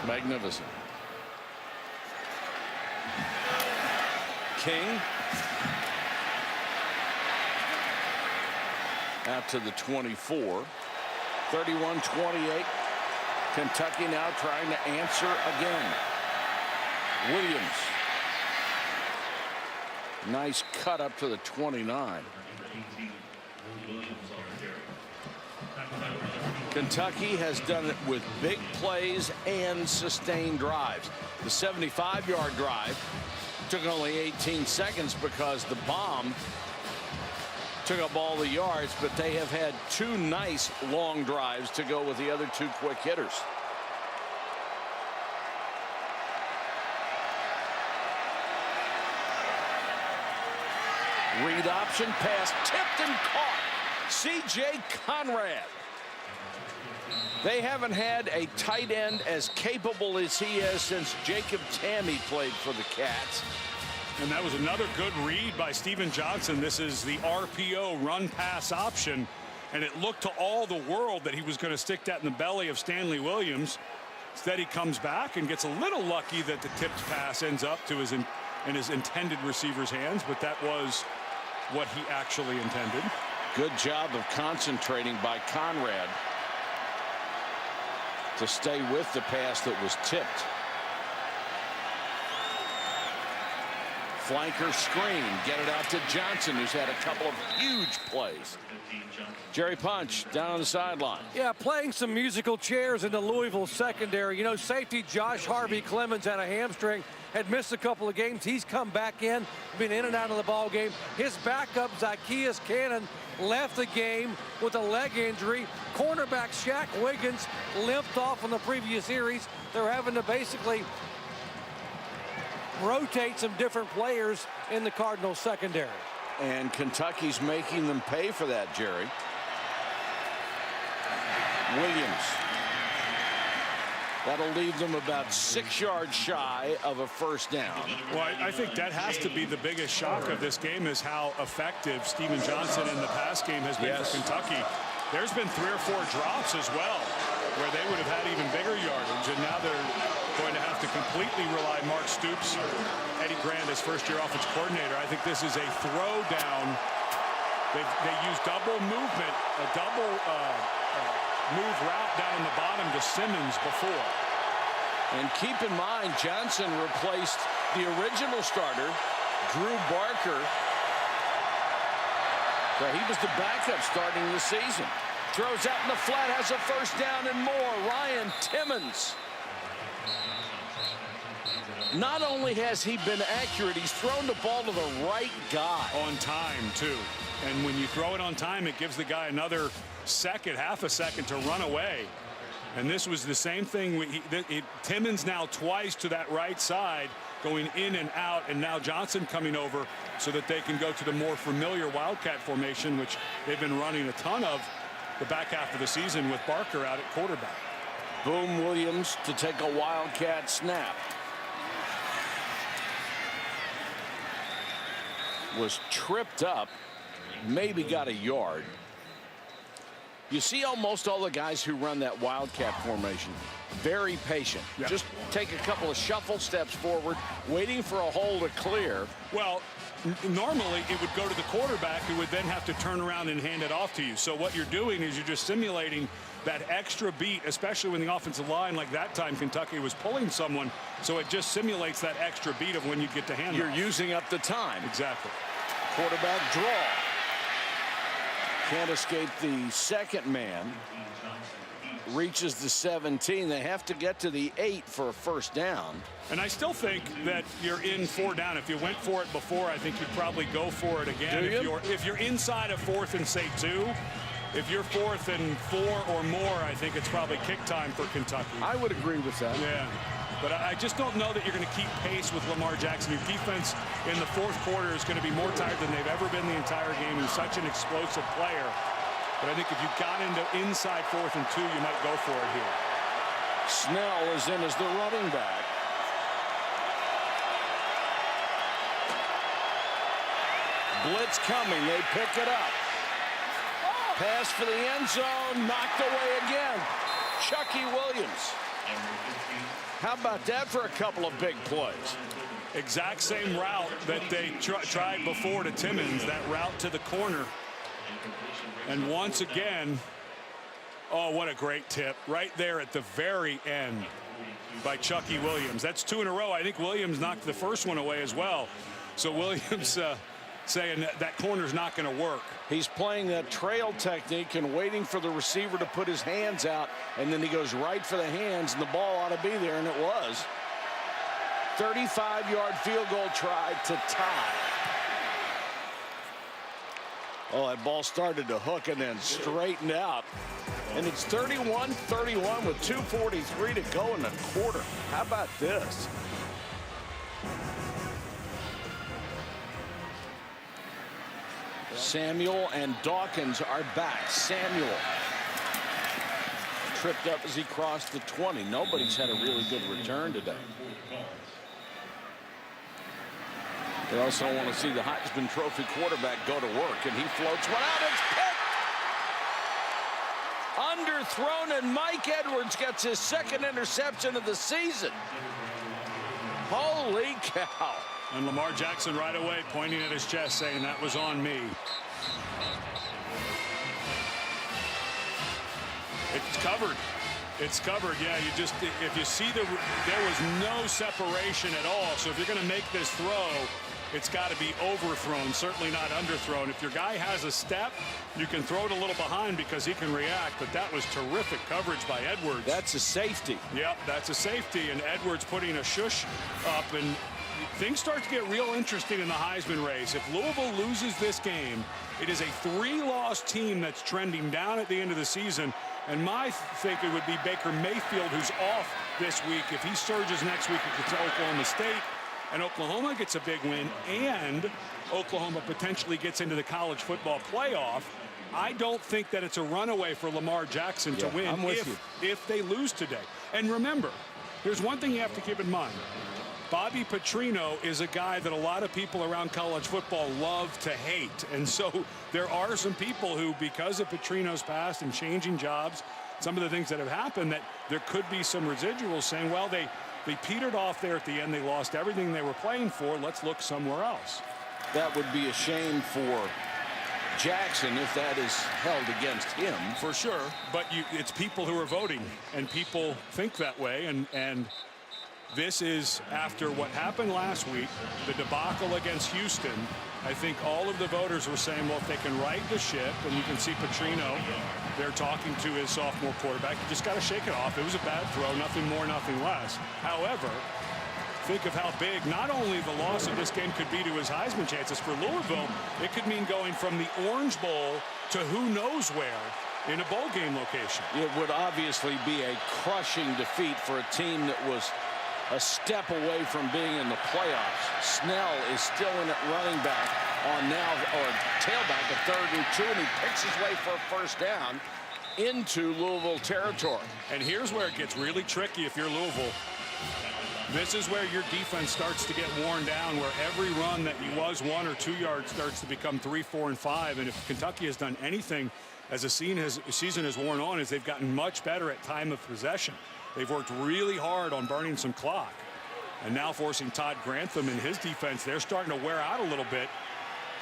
Magnificent. King out to the 24. 31-28. Kentucky now trying to answer again. Williams. Nice cut up to the 29. Kentucky has done it with big plays and sustained drives. The 75-yard drive took only 18 seconds because the bomb took up all the yards, but they have had 2 nice long drives to go with the other 2 quick hitters. Read option pass tipped and caught. C.J. Conrad. They haven't had a tight end as capable as he is since Jacob Tammy played for the Cats. And that was another good read by Steven Johnson. This is the RPO run pass option, and it looked to all the world that he was going to stick that in the belly of Stanley Williams. Instead, he comes back and gets a little lucky that the tipped pass ends up to his intended receiver's hands, but that was what he actually intended. Good job of concentrating by Conrad to stay with the pass that was tipped. Flanker screen. Get it out to Johnson, who's had a couple of huge plays. Jerry Punch down on the sideline. Yeah, playing some musical chairs in the Louisville secondary. You know, safety Josh Harvey Clemens had a hamstring, had missed a couple of games. He's come back in, been in and out of the ball game. His backup, Zacchaeus Cannon, left the game with a leg injury. Cornerback Shaq Wiggins limped off in the previous series. They're having to basically rotate some different players in the Cardinals secondary. And Kentucky's making them pay for that, Jerry. Williams. That'll leave them about 6 yards shy of a first down. Well, I think that has to be the biggest shock of this game, is how effective Steven Johnson in the pass game has been for Kentucky. There's been 3 or 4 drops as well, where they would have had even bigger yardage, and now they're going to have to completely rely Mark Stoops, Eddie Grant as first-year offensive coordinator. I think this is a throw down. They use double movement, a double move route down in the bottom to Simmons before. And keep in mind, Johnson replaced the original starter, Drew Barker. So he was the backup starting the season. Throws out in the flat, has a first down and more. Ryan Timmons. Not only has he been accurate, he's thrown the ball to the right guy. On time, too. And when you throw it on time, it gives the guy another second, half a second to run away. And this was the same thing. Timmons now twice to that right side, going in and out, and now Johnson coming over so that they can go to the more familiar Wildcat formation, which they've been running a ton of the back half of the season with Barker out at quarterback. Boom Williams to take a Wildcat snap. Was tripped up, maybe got a yard. You see almost all the guys who run that Wildcat formation, very patient. Yeah. Just take a couple of shuffle steps forward, waiting for a hole to clear. Well, normally it would go to the quarterback, who would then have to turn around and hand it off to you. So what you're doing is you're just simulating that extra beat, especially when the offensive line, like that time Kentucky was pulling someone, so it just simulates that extra beat of when you get to hand it. You're using up the time. Exactly. Quarterback draw. Can't escape the second man. Reaches the 17. They have to get to the 8 for a first down. And I still think that you're in 4 down. If you went for it before, I think you'd probably go for it again. If you're inside of 4th and say 2, if you're 4th and 4 or more, I think it's probably kick time for Kentucky. I would agree with that. Yeah. But I just don't know that you're going to keep pace with Lamar Jackson. Your defense in the 4th quarter is going to be more tired than they've ever been the entire game. He's such an explosive player. But I think if you got into inside 4th and 2, you might go for it here. Snell is in as the running back. Blitz coming. They pick it up. Pass for the end zone. Knocked away again. Chucky Williams. How about that for a couple of big plays? Exact same route that they tried before to Timmons, that route to the corner. And once again, oh, what a great tip right there at the very end by Chucky Williams. That's 2 in a row. I think Williams knocked the first one away as well. So Williams saying that corner's not going to work. He's playing that trail technique and waiting for the receiver to put his hands out, and then he goes right for the hands, and the ball ought to be there, and it was. 35-yard field goal try to tie. Oh, that ball started to hook and then straightened out. And it's 31-31 with 2:43 to go in the quarter. How about this? Samuel and Dawkins are back. Samuel tripped up as he crossed the 20. Nobody's had a really good return today. They also want to see the Heisman Trophy quarterback go to work, and he floats one out. It's picked. Underthrown, and Mike Edwards gets his second interception of the season. Holy cow. And Lamar Jackson right away pointing at his chest saying that was on me. It's covered. It's covered. Yeah, you just, if you see there was no separation at all. So if you're going to make this throw, it's got to be overthrown, certainly not underthrown. If your guy has a step, you can throw it a little behind because he can react, but that was terrific coverage by Edwards. That's a safety. Yep, that's a safety, and Edwards putting a shush up, and things start to get real interesting in the Heisman race. If Louisville loses this game, it is a 3-loss team that's trending down at the end of the season. And my thinking would be Baker Mayfield, who's off this week. If he surges next week against Oklahoma State, and Oklahoma gets a big win, and Oklahoma potentially gets into the college football playoff, I don't think that it's a runaway for Lamar Jackson to win if they lose today. And remember, there's one thing you have to keep in mind. Bobby Petrino is a guy that a lot of people around college football love to hate. And so there are some people who, because of Petrino's past and changing jobs, some of the things that have happened, that there could be some residuals saying, well, they petered off there at the end. They lost everything they were playing for. Let's look somewhere else. That would be a shame for Jackson if that is held against him. For sure. But it's people who are voting, and people think that way. And this is after what happened last week, the debacle against Houston. I think all of the voters were saying, well, if they can right the ship, and you can see Petrino, they're talking to his sophomore quarterback. You just got to shake it off. It was a bad throw, nothing more, nothing less. However, think of how big not only the loss of this game could be to his Heisman chances for Louisville, it could mean going from the Orange Bowl to who knows where in a bowl game location. It would obviously be a crushing defeat for a team that was a step away from being in the playoffs. Snell is still in at running back on now, or tailback at 3rd and 2, and he picks his way for a first down into Louisville territory. And here's where it gets really tricky if you're Louisville. This is where your defense starts to get worn down, where every run that was 1 or 2 yards starts to become 3, 4, and 5. And if Kentucky has done anything as the season has worn on, is they've gotten much better at time of possession. They've worked really hard on burning some clock. And now forcing Todd Grantham and his defense, they're starting to wear out a little bit.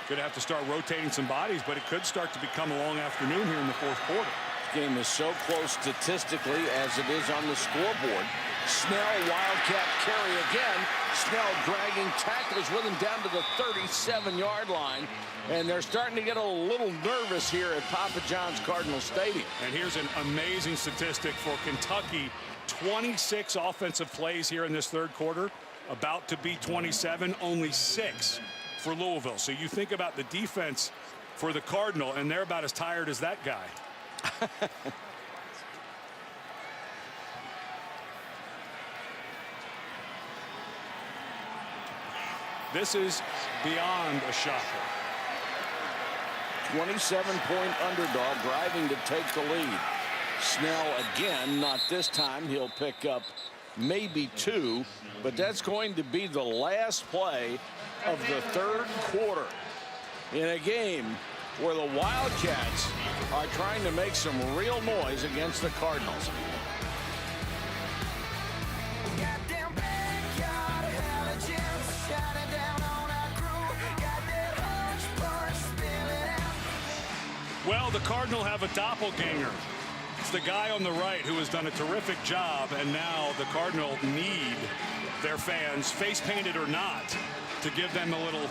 Going to have to start rotating some bodies, but it could start to become a long afternoon here in the 4th quarter. This game is so close statistically as it is on the scoreboard. Snell, Wildcat carry again. Snell dragging tacklers with him down to the 37-yard line. And they're starting to get a little nervous here at Papa John's Cardinal Stadium. And here's an amazing statistic for Kentucky. 26 offensive plays here in this 3rd quarter, about to be 27, only 6 for Louisville. So you think about the defense for the Cardinal, and they're about as tired as that guy. This is beyond a shocker. 27-point underdog driving to take the lead. Snell again, not this time. He'll pick up maybe 2, but that's going to be the last play of the 3rd quarter in a game where the Wildcats are trying to make some real noise against the Cardinals. Well, the Cardinal have a doppelganger. It's the guy on the right who has done a terrific job, and now the Cardinal need their fans, face painted or not, to give them a little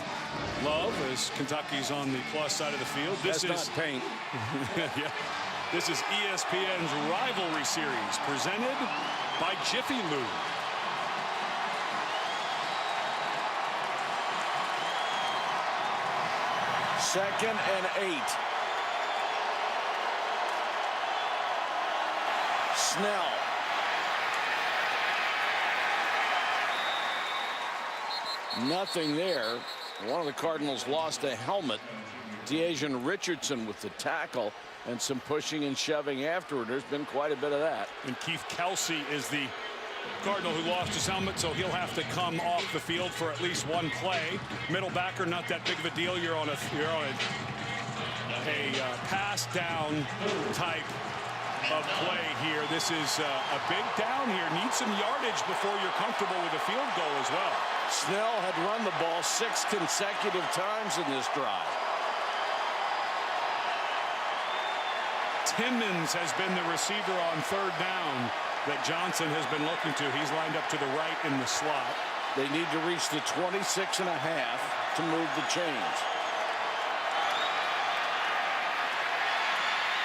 love as Kentucky's on the plus side of the field. This is not paint. Yeah. This is ESPN's Rivalry Series presented by Jiffy Lube. Second and 8. Snell. Nothing there. One of the Cardinals lost a helmet. DeAsian Richardson with the tackle and some pushing and shoving afterward. There's been quite a bit of that. And Keith Kelsey is the Cardinal who lost his helmet, so he'll have to come off the field for at least one play. Middle backer, not that big of a deal. You're on a pass down type of play here. This is a big down here. Need some yardage before you're comfortable with a field goal as well. Snell had run the ball 6 consecutive times in this drive. Timmons has been the receiver on 3rd down that Johnson has been looking to. He's lined up to the right in the slot. They need to reach the 26 and a half. to move the chains.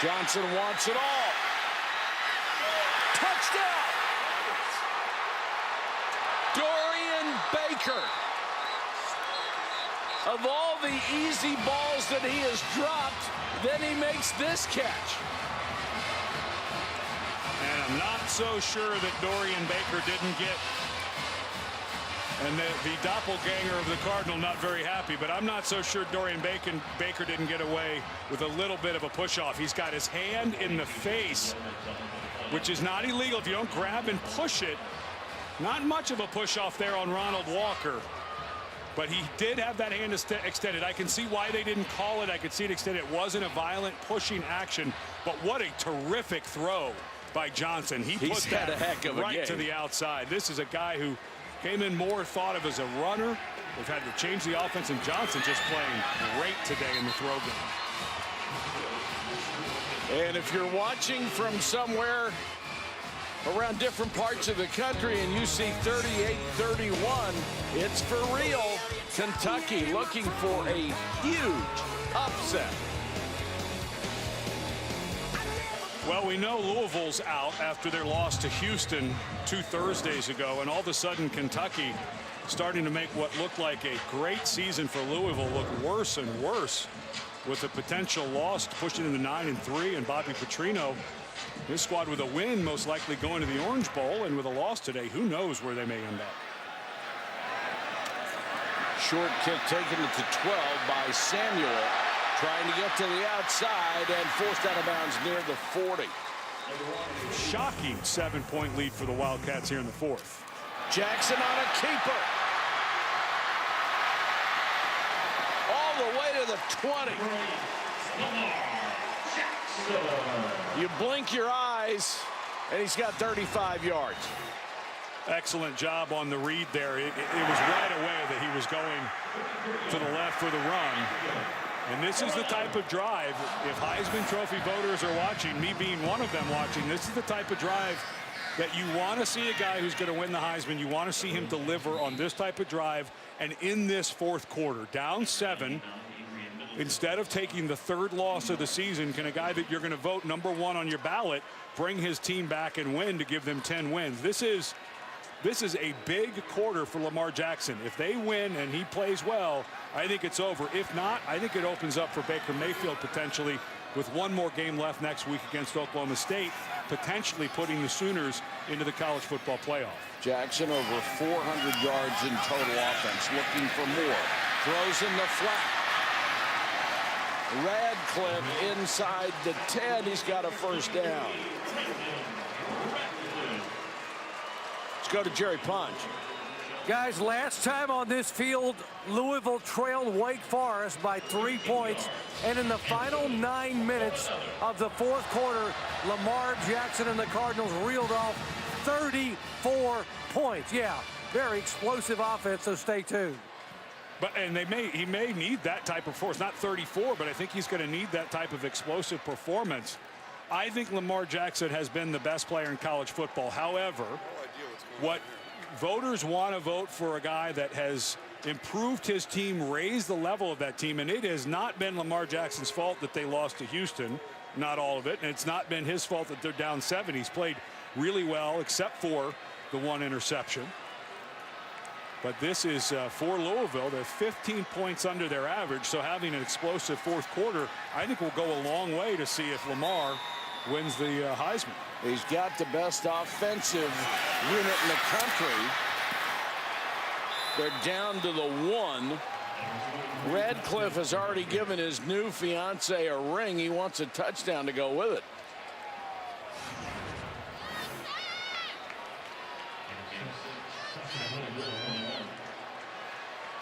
Johnson wants it all. Touchdown! Dorian Baker. Of all the easy balls that he has dropped, then he makes this catch. And I'm not so sure that Dorian Baker didn't get, and the doppelganger of the Cardinal not very happy, but I'm not so sure Dorian Baker didn't get away with a little bit of a push-off. He's got his hand in the face, which is not illegal if you don't grab and push it. Not much of a push-off there on Ronald Walker. But he did have that hand extended. I can see why they didn't call it. I could see it extended. It wasn't a violent pushing action, but what a terrific throw by Johnson. He's put that a heck of a right game to the outside. This is a guy who came in more thought of as a runner. They've had to change the offense, and Johnson just playing great today in the throw game. And if you're watching from somewhere around different parts of the country and you see 38-31, it's for real. Kentucky looking for a huge upset. Well, we know Louisville's out after their loss to Houston 2 Thursdays ago, and all of a sudden Kentucky starting to make what looked like a great season for Louisville look worse and worse, with a potential loss pushing into 9-3, and Bobby Petrino, his squad with a win most likely going to the Orange Bowl, and with a loss today, who knows where they may end up. Short kick taken to 12 by Samuel, trying to get to the outside and forced out of bounds near the 40. Shocking 7-point lead for the Wildcats here in the fourth. Jackson on a keeper. All the way to the 20. You blink your eyes, and he's got 35 yards. Excellent job on the read there. It was right away that he was going to the left for the run. And this is the type of drive, if Heisman Trophy voters are watching, me being one of them watching, this is the type of drive that you want to see a guy who's going to win the Heisman. You want to see him deliver on this type of drive. And in this fourth quarter, down 7, instead of taking the 3rd loss of the season, can a guy that you're going to vote #1 on your ballot bring his team back and win to give them 10 wins? This is a big quarter for Lamar Jackson. If they win and he plays well, I think it's over. If not, I think it opens up for Baker Mayfield potentially with one more game left next week against Oklahoma State, potentially putting the Sooners into the college football playoff. Jackson over 400 yards in total offense, looking for more. Throws in the flat. Radcliffe inside the 10. He's got a first down. Let's go to Jerry Punch. Guys, last time on this field, Louisville trailed Wake Forest by 3 points. And in the final 9 minutes of the fourth quarter, Lamar Jackson and the Cardinals reeled off 34 points. Yeah, very explosive offense, so stay tuned. And he may need that type of force, not 34, but I think he's going to need that type of explosive performance. I think Lamar Jackson has been the best player in college football. However, what voters want to vote for a guy that has improved his team, raised the level of that team, and it has not been Lamar Jackson's fault that they lost to Houston, not all of it, and it's not been his fault that they're down 7. He's played really well except for the 1 interception. But this is for Louisville. They're 15 points under their average, so having an explosive fourth quarter, I think will go a long way to see if Lamar wins the Heisman. He's got the best offensive unit in the country. They're down to the 1. Radcliffe has already given his new fiance a ring. He wants a touchdown to go with it.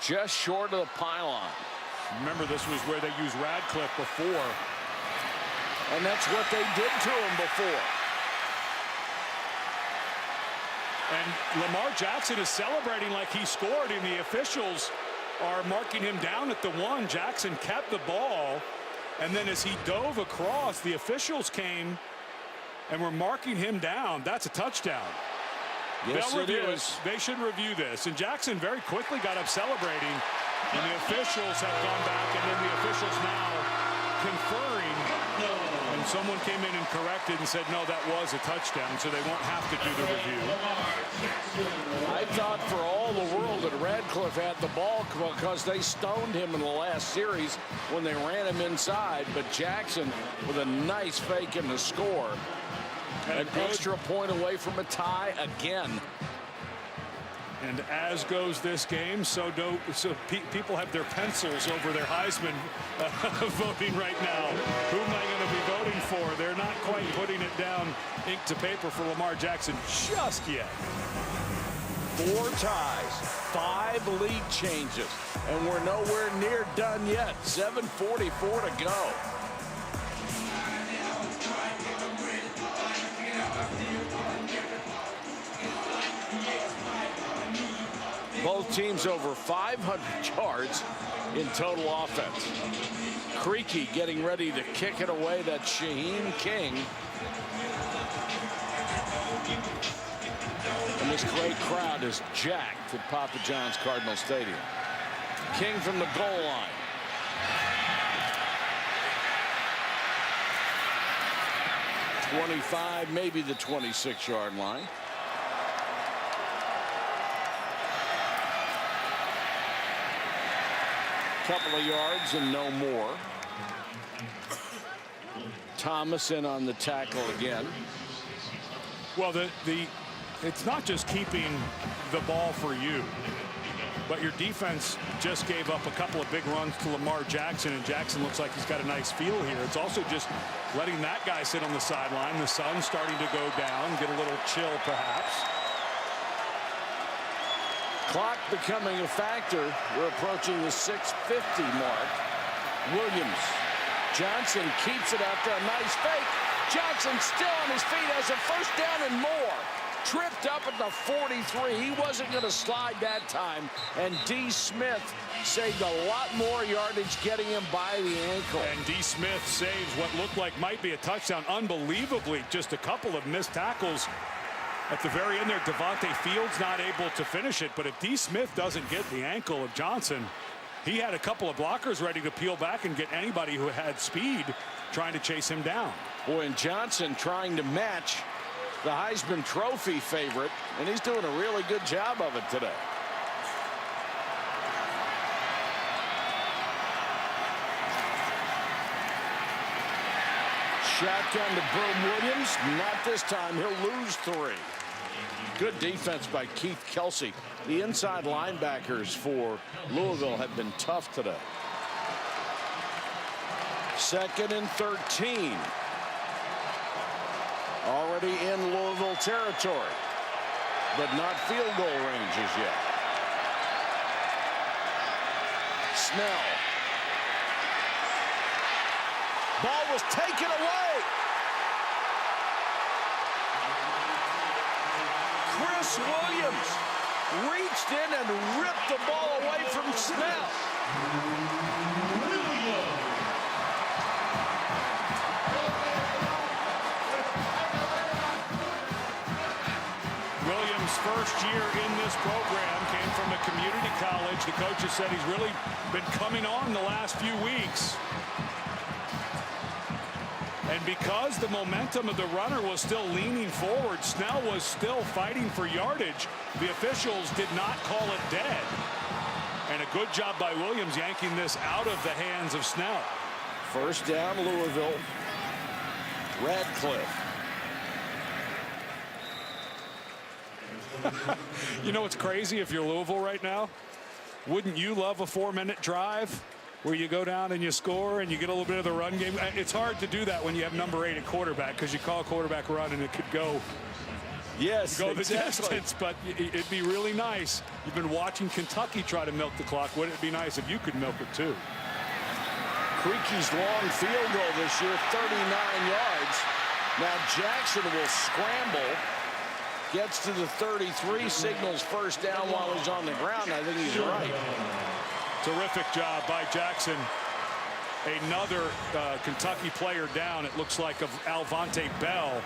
Just short of the pylon. Remember, this was where they used Radcliffe before. And that's what they did to him before. And Lamar Jackson is celebrating like he scored, and the officials are marking him down at the 1. Jackson kept the ball, and then as he dove across, the officials came and were marking him down. That's a touchdown. Yes, They'll review it is. They should review this. And Jackson very quickly got up celebrating. And the officials have gone back, and then the officials now conferring. And someone came in and corrected and said, no, that was a touchdown, so they won't have to do the review. I thought for all the world that Radcliffe had the ball because they stoned him in the last series when they ran him inside. But Jackson with a nice fake in the score. An extra point away from a tie again. And as goes this game, so people have their pencils over their Heisman voting right now. Who am I going to be voting for? They're not quite putting it down ink to paper for Lamar Jackson just yet. 4 ties, 5 league changes, and we're nowhere near done yet. 7:44 to go. Both teams over 500 yards in total offense. Creaky getting ready to kick it away. That's Shaheen King. And this great crowd is jacked at Papa John's Cardinal Stadium. King from the goal line. .25, maybe the 26-yard line. Couple of yards and no more. Thomas in on the tackle again. Well, it's not just keeping the ball for you, but your defense just gave up a couple of big runs to Lamar Jackson, and Jackson looks like he's got a nice feel here. It's also just letting that guy sit on the sideline. The sun's starting to go down, get a little chill perhaps. Clock becoming a factor. We're approaching the 6:50 mark. Williams. Johnson keeps it after a nice fake. Johnson still on his feet, has a first down and more. Tripped up at the 43. He wasn't going to slide that time. And D. Smith saved a lot more yardage getting him by the ankle. And D. Smith saves what looked like might be a touchdown. Unbelievably, just a couple of missed tackles. At the very end there, Devontae Fields not able to finish it. But if D. Smith doesn't get the ankle of Johnson, he had a couple of blockers ready to peel back and get anybody who had speed trying to chase him down. Boy, and Johnson trying to match the Heisman Trophy favorite, and he's doing a really good job of it today. Shotgun to Boom Williams. Not this time. He'll lose 3. Good defense by Keith Kelsey. The inside linebackers for Louisville have been tough today. 2nd and 13. Already in Louisville territory, but not field goal ranges yet. Snell. Ball was taken away. Chris Williams reached in and ripped the ball away from Snell. Williams' first year in this program came from a community college. The coaches said he's really been coming on the last few weeks. And because the momentum of the runner was still leaning forward, Snell was still fighting for yardage. The officials did not call it dead. And a good job by Williams yanking this out of the hands of Snell. First down, Louisville. Radcliffe. You know what's crazy if you're Louisville right now? Wouldn't you love a 4-minute drive where you go down and you score and you get a little bit of the run game? It's hard to do that when you have number 8 at quarterback, because you call a quarterback run and it could go the distance, but it'd be really nice. You've been watching Kentucky try to milk the clock. Wouldn't it be nice if you could milk it too? Creaky's long field goal this year, 39 yards. Now Jackson will scramble. Gets to the 33, signals first down while he's on the ground. I think he's right. Terrific job by Jackson. another Kentucky player down. It looks like of Alvante Bell.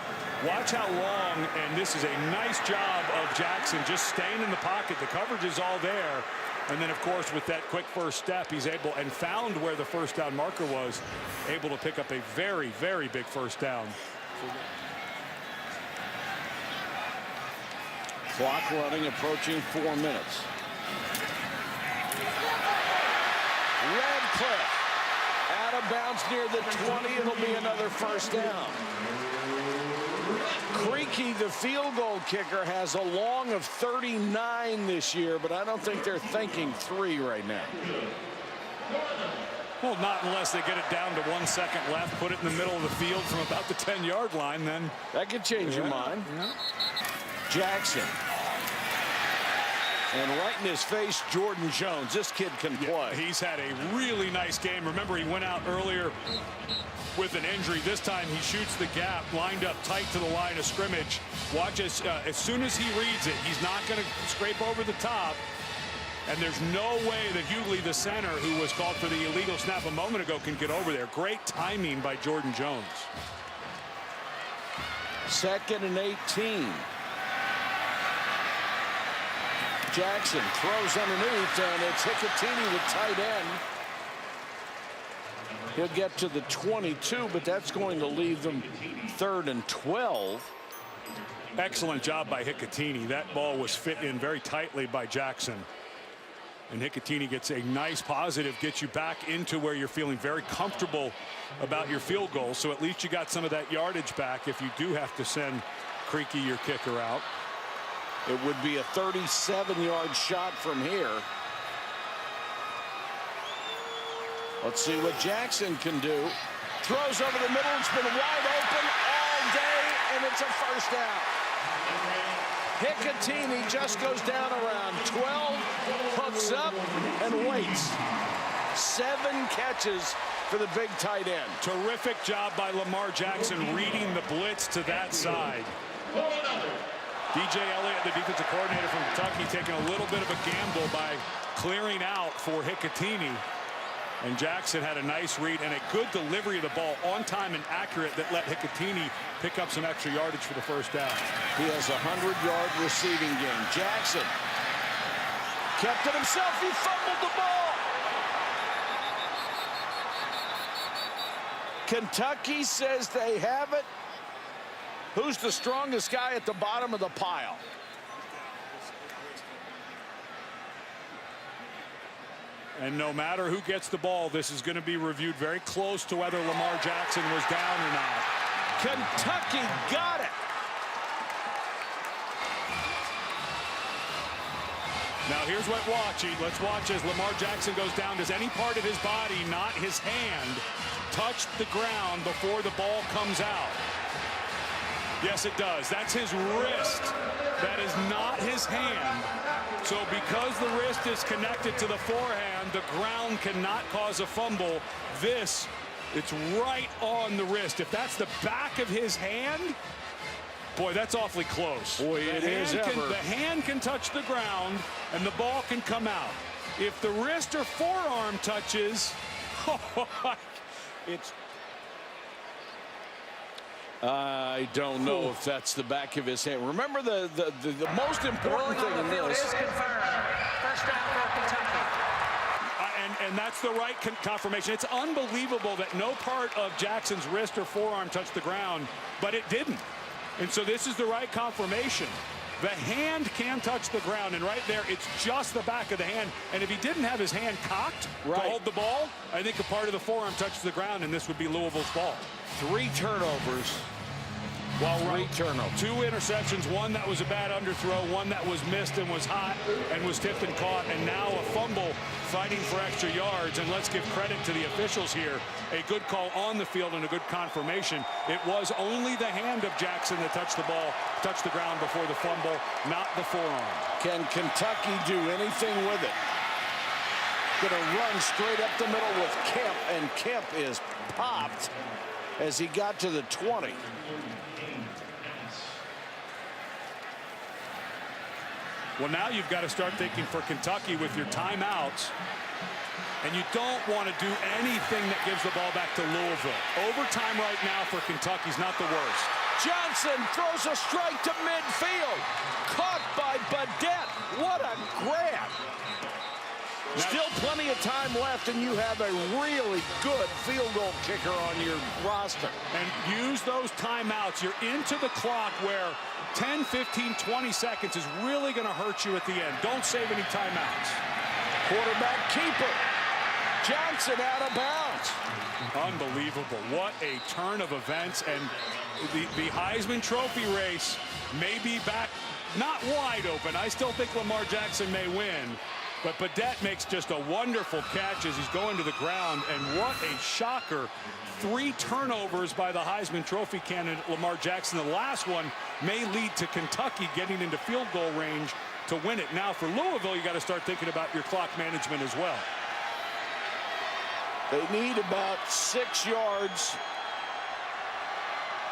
Watch how long, and this is a nice job of Jackson just staying in the pocket. The coverage is all there. And then, of course, with that quick first step, he's able and found where the first down marker was, able to pick up a very, very big first down. Clock running, approaching 4 minutes. Radcliffe out of bounds near the 20. It'll be another first down. Creaky, the field goal kicker, has a long of 39 this year, but I don't think they're thinking 3 right now. Well, not unless they get it down to 1 second left, put it in the middle of the field from about the 10-yard line, then that could change your mind. Yeah. Jackson. And right in his face, Jordan Jones. This kid can play. He's had a really nice game. Remember, he went out earlier with an injury. This time he shoots the gap, lined up tight to the line of scrimmage. Watch as soon as he reads it, he's not going to scrape over the top. And there's no way that Hughley, the center, who was called for the illegal snap a moment ago, can get over there. Great timing by Jordan Jones. 2nd and 18. Jackson throws underneath, and it's Hicatini, the tight end. He'll get to the 22, but that's going to leave them 3rd and 12. Excellent job by Hicatini. That ball was fit in very tightly by Jackson. And Hicatini gets a nice positive, gets you back into where you're feeling very comfortable about your field goal. So at least you got some of that yardage back if you do have to send Creaky, your kicker, out. It would be a 37-yard shot from here. Let's see what Jackson can do. Throws over the middle. It's been wide open all day, and it's a first down. Hicatini just goes down around 12, hooks up, and waits. 7 catches for the big tight end. Terrific job by Lamar Jackson reading the blitz to that side. DJ Elliott, the defensive coordinator from Kentucky, taking a little bit of a gamble by clearing out for Hicatini. And Jackson had a nice read and a good delivery of the ball on time and accurate that let Hicatini pick up some extra yardage for the first down. He has a 100-yard receiving game. Jackson kept it himself. He fumbled the ball. Kentucky says they have it. Who's the strongest guy at the bottom of the pile? And no matter who gets the ball, this is going to be reviewed very close to whether Lamar Jackson was down or not. Kentucky got it. Now here's what watching. Let's watch as Lamar Jackson goes down. Does any part of his body, not his hand, touch the ground before the ball comes out? Yes, it does. That's his wrist. That is not his hand. So because the wrist is connected to the forehand, the ground cannot cause a fumble. This, it's right on the wrist. If that's the back of his hand, boy, that's awfully close. Boy, it is ever. The hand can touch the ground, and the ball can come out. If the wrist or forearm touches, it's... I don't know if that's the back of his hand. Remember the most important thing in this. Is confirmed. First down for Kentucky. And that's the right confirmation. It's unbelievable that no part of Jackson's wrist or forearm touched the ground, but it didn't. And so this is the right confirmation. The hand can touch the ground, and right there, it's just the back of the hand. And if he didn't have his hand cocked to hold the ball, I think a part of the forearm touches the ground, and this would be Louisville's ball. 3 turnovers. Well, 3 turnovers. 2 interceptions, one that was a bad underthrow, one that was missed and was hot and was tipped and caught, and now a fumble fighting for extra yards. And let's give credit to the officials here. A good call on the field and a good confirmation. It was only the hand of Jackson that touched the ball, touched the ground before the fumble, not the forearm. Can Kentucky do anything with it? Going to run straight up the middle with Kemp, and Kemp is popped as he got to the 20. Well, now you've got to start thinking for Kentucky with your timeouts. And you don't want to do anything that gives the ball back to Louisville. Overtime right now for Kentucky's not the worst. Johnson throws a strike to midfield. Caught by Badette. What a grab. Still plenty of time left, and you have a really good field goal kicker on your roster. And use those timeouts. You're into the clock where 10, 15, 20 seconds is really going to hurt you at the end. Don't save any timeouts. Quarterback keeper. Johnson out of bounds. Unbelievable. What a turn of events. And the Heisman Trophy race may be back, not wide open. I still think Lamar Jackson may win. But Badette makes just a wonderful catch as he's going to the ground. And what a shocker. 3 turnovers by the Heisman Trophy candidate Lamar Jackson. The last one may lead to Kentucky getting into field goal range to win it. Now for Louisville, you got to start thinking about your clock management as well. They need about 6 yards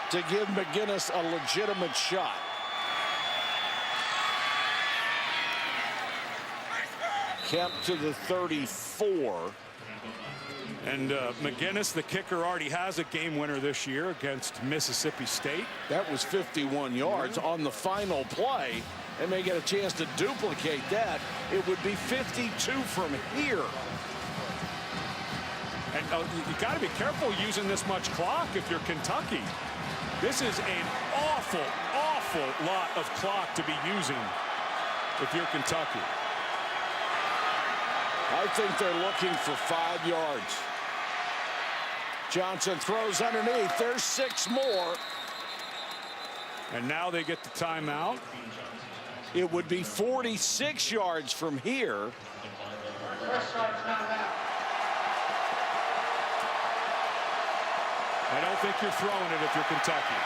to give McGinnis a legitimate shot. Kemp to the 34. And McGinnis, the kicker, already has a game winner this year against Mississippi State. That was 51 yards on the final play. They may get a chance to duplicate that. It would be 52 from here. And you got to be careful using this much clock if you're Kentucky. This is an awful, awful lot of clock to be using if you're Kentucky. I think they're looking for 5 yards. Johnson throws underneath. There's 6 more. And now they get the timeout. It would be 46 yards from here. I don't think you're throwing it if you're Kentucky.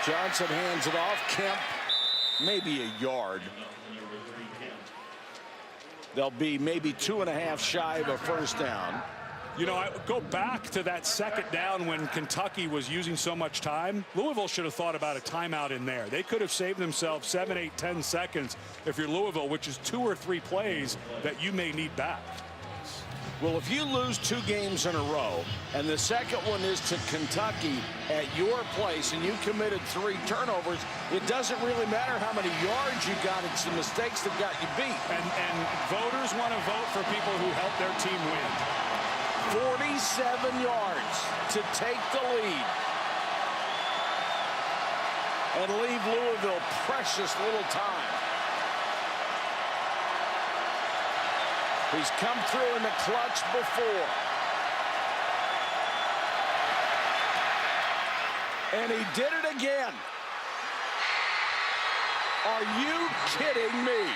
Johnson hands it off. Kemp, maybe a yard. They'll be maybe 2.5 shy of a first down. You know, I go back to that second down when Kentucky was using so much time. Louisville should have thought about a timeout in there. They could have saved themselves 7, 8, 10 seconds if you're Louisville, which is 2 or 3 plays that you may need back. Well, if you lose 2 games in a row, and the second one is to Kentucky at your place, and you committed 3 turnovers, it doesn't really matter how many yards you got. It's the mistakes that got you beat. And voters want to vote for people who help their team win. 47 yards to take the lead. And leave Louisville precious little time. He's come through in the clutch before. And he did it again. Are you kidding me?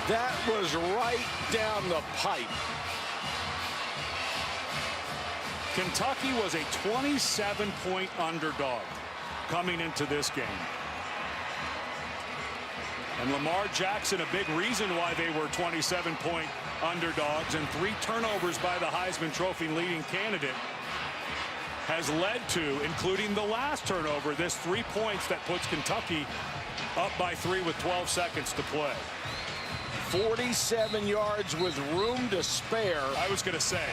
That was right down the pipe. Kentucky was a 27-point underdog coming into this game. And Lamar Jackson, a big reason why they were 27-point underdogs, and 3 turnovers by the Heisman Trophy leading candidate has led to, including the last turnover, this 3 points that puts Kentucky up by 3 with 12 seconds to play. 47 yards with room to spare. I was going to say.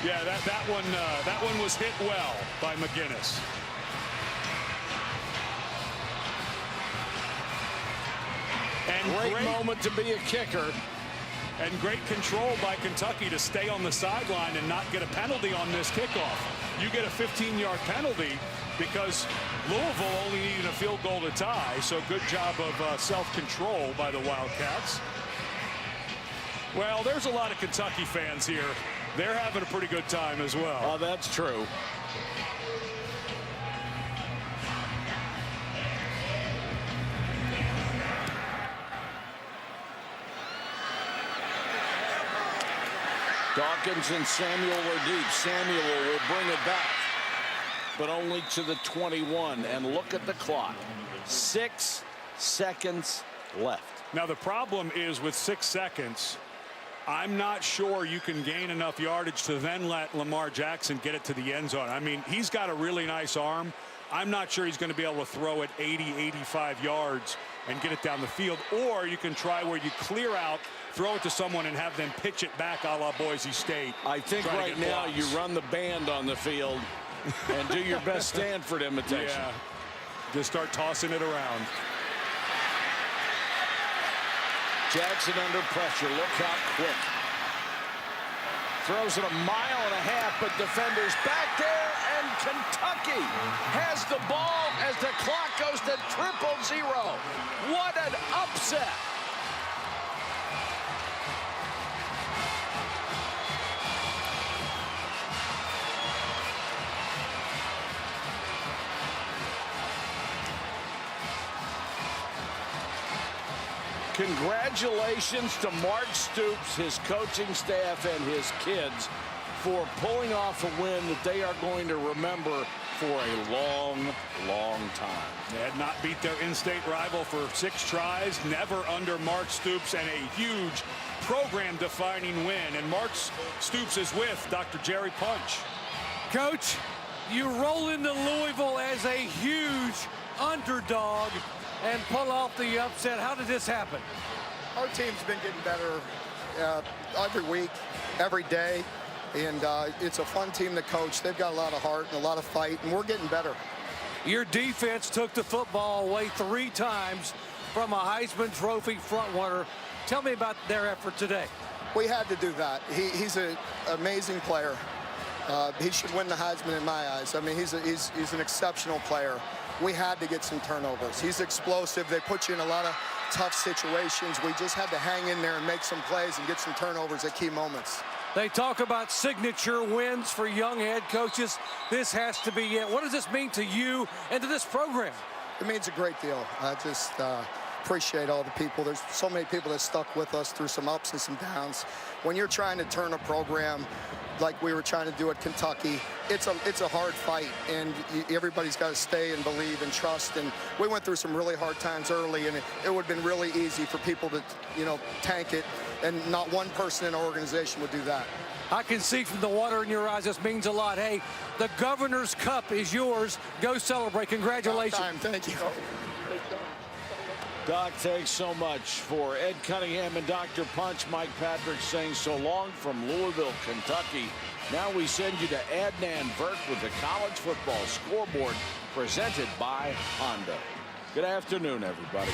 Yeah, that one was hit well by McGinnis. And great moment to be a kicker. And great control by Kentucky to stay on the sideline and not get a penalty on this kickoff. You get a 15-yard penalty because Louisville only needed a field goal to tie. So good job of self-control by the Wildcats. Well, there's a lot of Kentucky fans here. They're having a pretty good time as well. Oh, that's true. Dawkins and Samuel are deep. Samuel will bring it back, but only to the 21. And look at the clock. 6 seconds left. Now, the problem is with 6 seconds, I'm not sure you can gain enough yardage to then let Lamar Jackson get it to the end zone. I mean, he's got a really nice arm. I'm not sure he's going to be able to throw it 80, 85 yards and get it down the field. Or you can try where you clear out, throw it to someone, and have them pitch it back a la Boise State. I think right now you run the band on the field and do your best Stanford imitation. Yeah, just start tossing it around. Jackson under pressure. Look out quick. Throws it 1.5 miles, but defenders back there, and Kentucky has the ball as the clock goes to 0-0. What an upset. Congratulations to Mark Stoops, his coaching staff, and his kids for pulling off a win that they are going to remember for a long, long time. They had not beat their in-state rival for 6 tries, never under Mark Stoops, and a huge program-defining win. And Mark Stoops is with Dr. Jerry Punch. Coach, you roll into Louisville as a huge underdog and pull off the upset. How did this happen? Our team's been getting better every week, every day, and it's a fun team to coach. They've got a lot of heart and a lot of fight, and we're getting better. Your defense took the football away 3 times from a Heisman Trophy frontrunner. Tell me about their effort today. We had to do that. He's an amazing player. He should win the Heisman in my eyes. I mean, he's an exceptional player. We had to get some turnovers. He's explosive. They put you in a lot of tough situations. We just had to hang in there and make some plays and get some turnovers at key moments. They talk about signature wins for young head coaches. This has to be it. What does this mean to you and to this program? It means a great deal. I just appreciate all the people. There's so many people that stuck with us through some ups and some downs. When you're trying to turn a program like we were trying to do at Kentucky, it's a hard fight, and everybody's got to stay and believe and trust. And we went through some really hard times early, and it would have been really easy for people to, tank it, and not one person in our organization would do that. I can see from the water in your eyes this means a lot. Hey, the Governor's Cup is yours. Go celebrate. Congratulations. Thank you. Doc, thanks so much. For Ed Cunningham and Dr. Punch, Mike Patrick saying so long from Louisville, Kentucky. Now we send you to Adnan Vert with the college football scoreboard presented by Honda. Good afternoon, everybody.